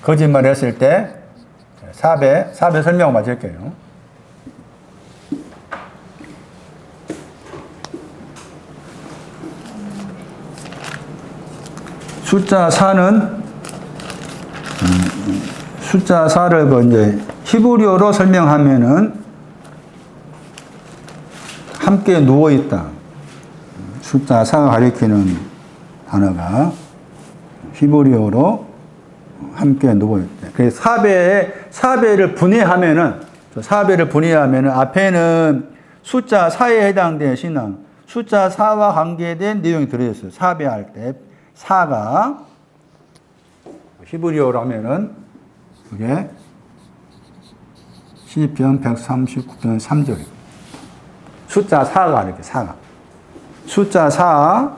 거짓말 했을 때 사배 설명 맞을게요. 숫자 4는 숫자 4를 이제 히브리어로 설명하면은 함께 누워 있다. 숫자 4가 가리키는 단어가 히브리어로 함께 누워 있다. 그래서 사배를 분해하면은 앞에는 숫자 4에 해당된 신앙, 숫자 4와 관계된 내용이 들어있어요. 사배할 때 4가 히브리어로 하면은 그게 시편 139편 3절이에요. 숫자 4가 이렇게 4가. 숫자 4,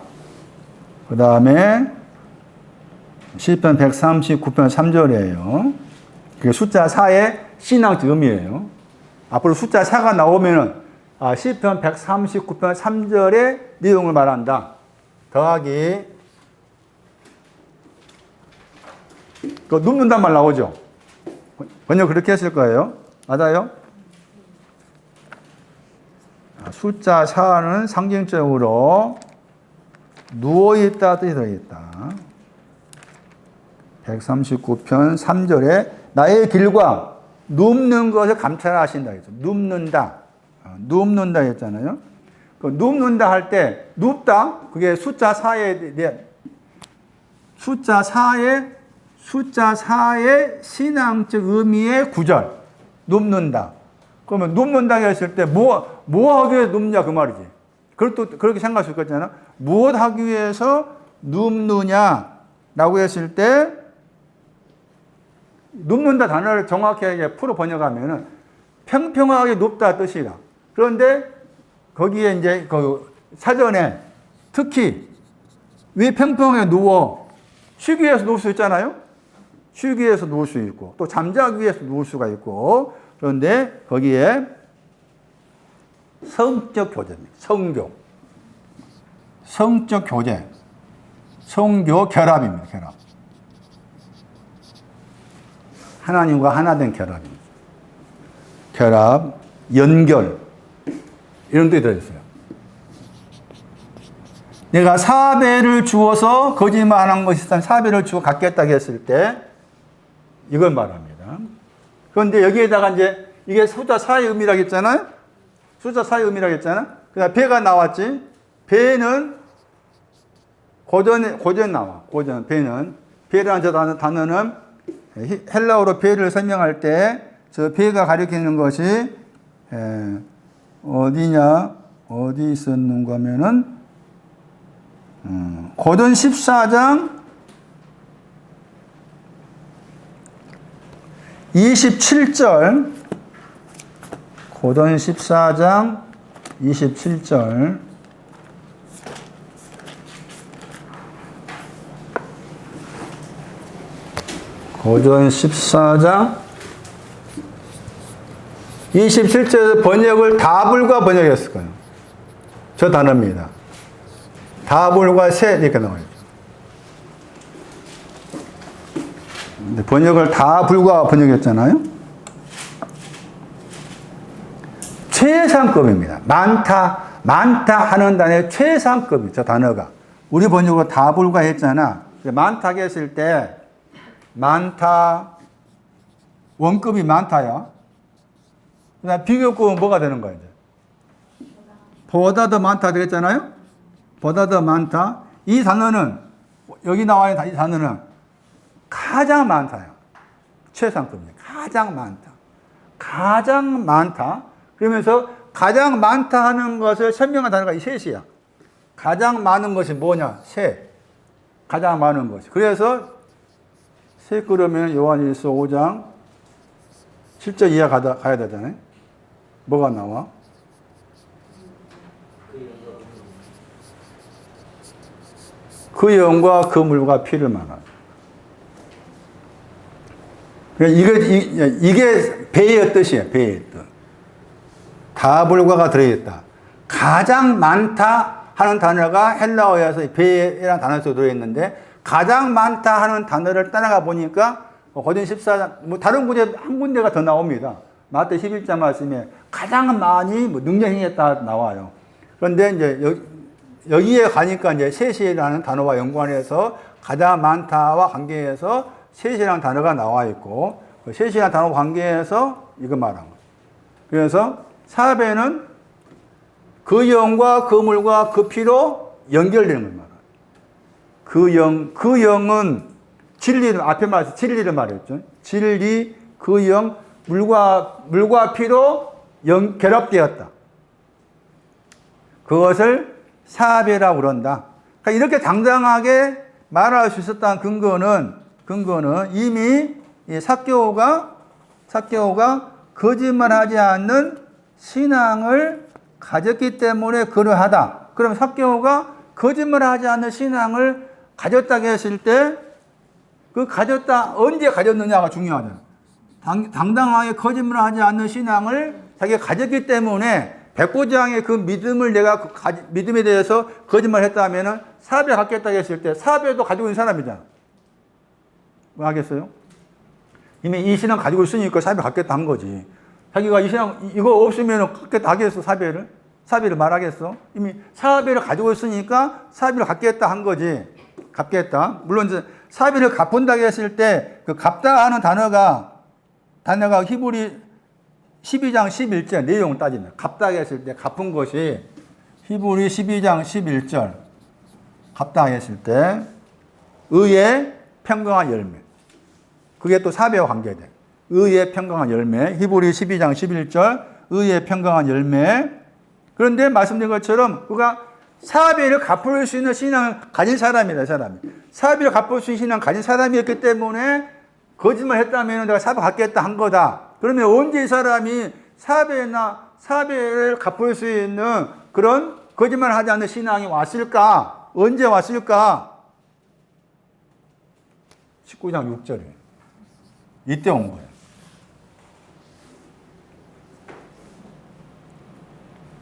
그 다음에 시편 139편 3절이에요. 그게 숫자 4의 신앙적 의미예요. 앞으로 숫자 4가 나오면은 시편 139편 3절의 내용을 말한다. 더하기 그 눕는단 말 나오죠? 번역 그렇게 했을 거예요. 맞아요? 숫자 4는 상징적으로 누워있다 뜻이 들어있다. 139편 3절에 나의 길과 눕는 것을 감찰하신다 했죠. 눕는다. 눕는다 했잖아요. 그 눕는다 할 때 눕다 그게 숫자 4에 대한 숫자 4의 신앙적 의미의 구절. 눕는다. 그러면 눕는다 했을 때 뭐 하기 위해서 눕냐 그 말이지. 그렇게 생각할 수 있겠잖아. 무엇 하기 위해서 눕느냐라고 했을 때 눕는다 단어를 정확하게 풀어 번역하면은 평평하게 눕다 뜻이다. 그런데 거기에 이제 그 사전에 특히 왜 평평하게 누워 쉬기 위해서 누울 수 있잖아요. 쉬기 위해서 누울 수 있고 또 잠자기 위해서 누울 수가 있고 그런데 거기에 성적 교제입니다. 성적 교제, 성교 결합입니다. 결합. 하나님과 하나 된 결합입니다. 결합, 연결 이런 뜻이 들어있어요. 내가 사배를 주어서 거짓말한 것이 있다면 사배를 주어 갖겠다고 했을 때 이걸 말합니다. 그런데 여기에다가 이제 이게 숫자 4의 의미라고 했잖아요. 숫자 4의 의미라고 했잖아. 그다음 배가 나왔지. 배는 고전 나와. 고전 배는 배라는 저 단어는 헬라어로 배를 설명할 때 저 배가 가리키는 것이 어디 있었는가 하면은 고전 14장 27절 고전 14장 27절 고전 14장 27절 번역을 다불과 번역했을 거예요. 저 단어입니다. 다불과 새 이렇게 나와요. 번역을 다불과 번역했잖아요. 최상급입니다. 많다 하는 단어의 최상급이 저 단어가. 우리 번역으로 다불과 했잖아. 많다 했을 때 많다 원급이 많다야. 그다음 비교급은 뭐가 되는 거야 이제? 보다 더 많다 되겠잖아요. 보다 더 많다. 이 단어는 여기 나와 있는 이 단어는 가장 많다요. 최상급입니다. 가장 많다. 가장 많다. 그러면서 가장 많다 하는 것을 설명한 단어가 이 셋이야. 가장 많은 것이 뭐냐? 셋. 가장 많은 것이. 그래서 셋 그러면 요한일서 5장 7절 이하 가야 되잖아요. 뭐가 나와? 그 영과 그 물과 피를 말하는. 이게 배의 뜻이에요. 배의 뜻. 다불과가 들어있다. 가장 많다 하는 단어가 헬라어에서 배라는 단어에서 들어있는데, 가장 많다 하는 단어를 따라가 보니까 고린 14장, 다른 구제 한 군데가 더 나옵니다. 마태 11장 말씀에 가장 많이 능력이 행했다 나와요. 그런데 이제 여기에 가니까 이제 셋이라는 단어와 연관해서 가장 많다와 관계해서 셋이라는 단어가 나와 있고, 셋이라는 단어와 관계해서 이거 말한 거예요. 그래서 사배는 그 영과 그 물과 그 피로 연결되는 걸 말해요. 그 영은 진리를, 앞에 말해서 진리를 말했죠. 진리, 그 영, 물과 피로 결합되었다. 그것을 사배라고 그런다. 그러니까 이렇게 당당하게 말할 수 있었다는 근거는 이미 삭개오가 거짓말하지 않는 신앙을 가졌기 때문에 그러하다. 그럼 삭개오가 거짓말하지 않는 신앙을 가졌다고 했을 때, 그 가졌다, 언제 가졌느냐가 중요하잖아. 당당하게 거짓말하지 않는 신앙을 자기가 가졌기 때문에, 백부장의 그 믿음을 내가 믿음에 대해서 거짓말했다면은 사배 갖겠다고 했을 때 사배도 가지고 있는 사람이잖아. 뭐 하겠어요? 이미 이 신앙 가지고 있으니까 사배 갖겠다 한 거지. 자기가 이 신앙 이거 없으면 갖겠다 하겠어? 사배를 말하겠어? 이미 사배를 가지고 있으니까 사배를 갖겠다 한 거지. 갚겠다. 물론 이제 사배를 갚은다고 했을 때 그 갚다 하는 단어가 히브리 12장 11절 내용을 따지면 갚다 했을 때 갚은 것이 히브리 12장 11절 갚다 했을 때 의의 평강한 열매, 그게 또 사배와 관계돼. 의의 평강한 열매, 히브리 12장 11절 의의 평강한 열매. 그런데 말씀드린 것처럼 그가 사배를 갚을 수 있는 신앙을 가진 사람이다. 사배를 갚을 수 있는 신앙을 가진 사람이었기 때문에 거짓말 했다면 내가 사배 갚겠다 한 거다. 그러면 언제 이 사람이 사배를 갚을 수 있는 그런 거짓말 하지 않는 신앙이 왔을까? 언제 왔을까? 19장 6절에. 이때 온 거예요.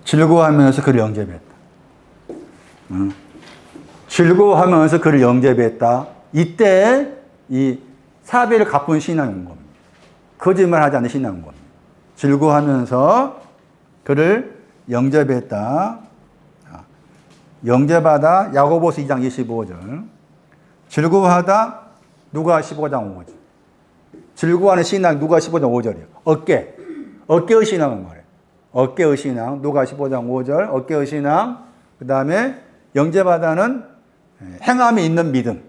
즐거워하면서 그를 영접했다. 즐거워하면서 그를 영접했다. 이때 이 사배를 갚은 신앙이 온 겁니다. 거짓말 하지 않는 신앙인 겁니다. 즐거워하면서 그를 영접했다. 영접하다, 야고보서 2장 25절. 즐거워하다, 누가 15장 5절. 즐거워하는 신앙, 누가 15장 5절이에요. 어깨의 신앙은 말이에요. 어깨의 신앙, 누가 15장 5절. 어깨의 신앙. 그 다음에 영접하다는 행함이 있는 믿음.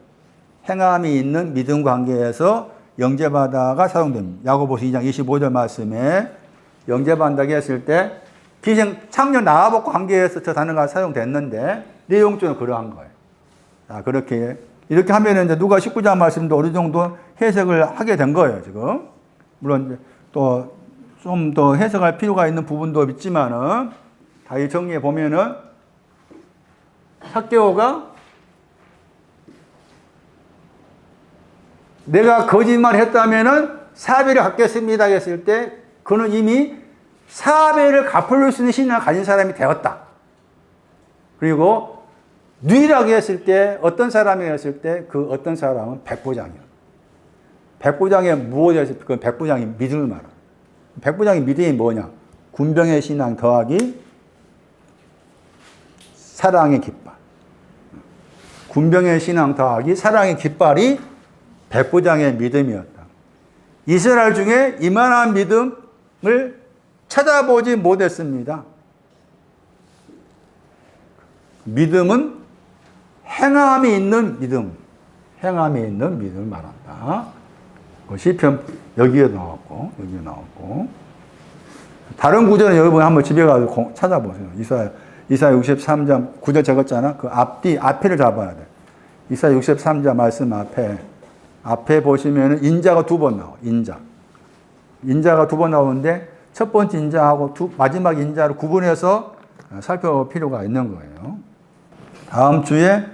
행함이 있는 믿음 관계에서 영접하다가 사용됩니다. 야고보서 2장 25절 말씀에 영접한다고 했을 때 창녀 나아복과 관계에서 저 단어가 사용됐는데 내용적으로 그러한 거예요. 이렇게 하면 이제 누가 19장 말씀도 어느 정도 해석을 하게 된 거예요, 지금. 물론 또 좀 더 해석할 필요가 있는 부분도 있지만은 다 정리해 보면은 삭개오가 내가 거짓말 했다면은 사배를 갚겠습니다 했을 때 그는 이미 사배를 갚을 수 있는 신앙을 가진 사람이 되었다. 그리고 누이라고 했을 때 어떤 사람이 했을 때 그 어떤 사람은 백부장이에요. 백부장의 무엇이었을 때 그 백부장이 믿음을 말합니다. 백부장의 믿음이 뭐냐? 군병의 신앙 더하기 사랑의 깃발. 군병의 신앙 더하기 사랑의 깃발이 백부장의 믿음이었다. 이스라엘 중에 이만한 믿음을 찾아보지 못했습니다. 믿음은 행함이 있는 믿음, 행함이 있는 믿음을 말한다. 시편 여기에 나왔고, 다른 구절은 여러분 한번 집에 가서 찾아보세요. 이사야 63장 9절 적었잖아. 그 앞에를 잡아야 돼. 이사야 63장 말씀 앞에 보시면은 인자가 두 번 나와. 인자가 두 번 나오는데 첫 번째 인자하고 마지막 인자를 구분해서 살펴볼 필요가 있는 거예요. 다음 주에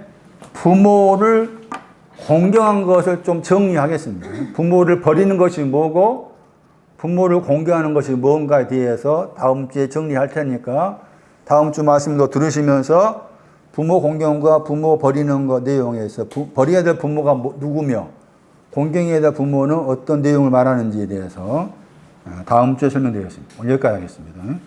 부모를 공경한 것을 좀 정리하겠습니다. 부모를 버리는 것이 뭐고 부모를 공경하는 것이 뭔가에 대해서 다음 주에 정리할 테니까 다음 주 말씀도 들으시면서 부모 공경과 부모 버리는 것 내용에서 버려야 될 부모가 누구며 공경해야 될 부모는 어떤 내용을 말하는지에 대해서 다음 주에 설명드리겠습니다. 오늘 여기까지 하겠습니다.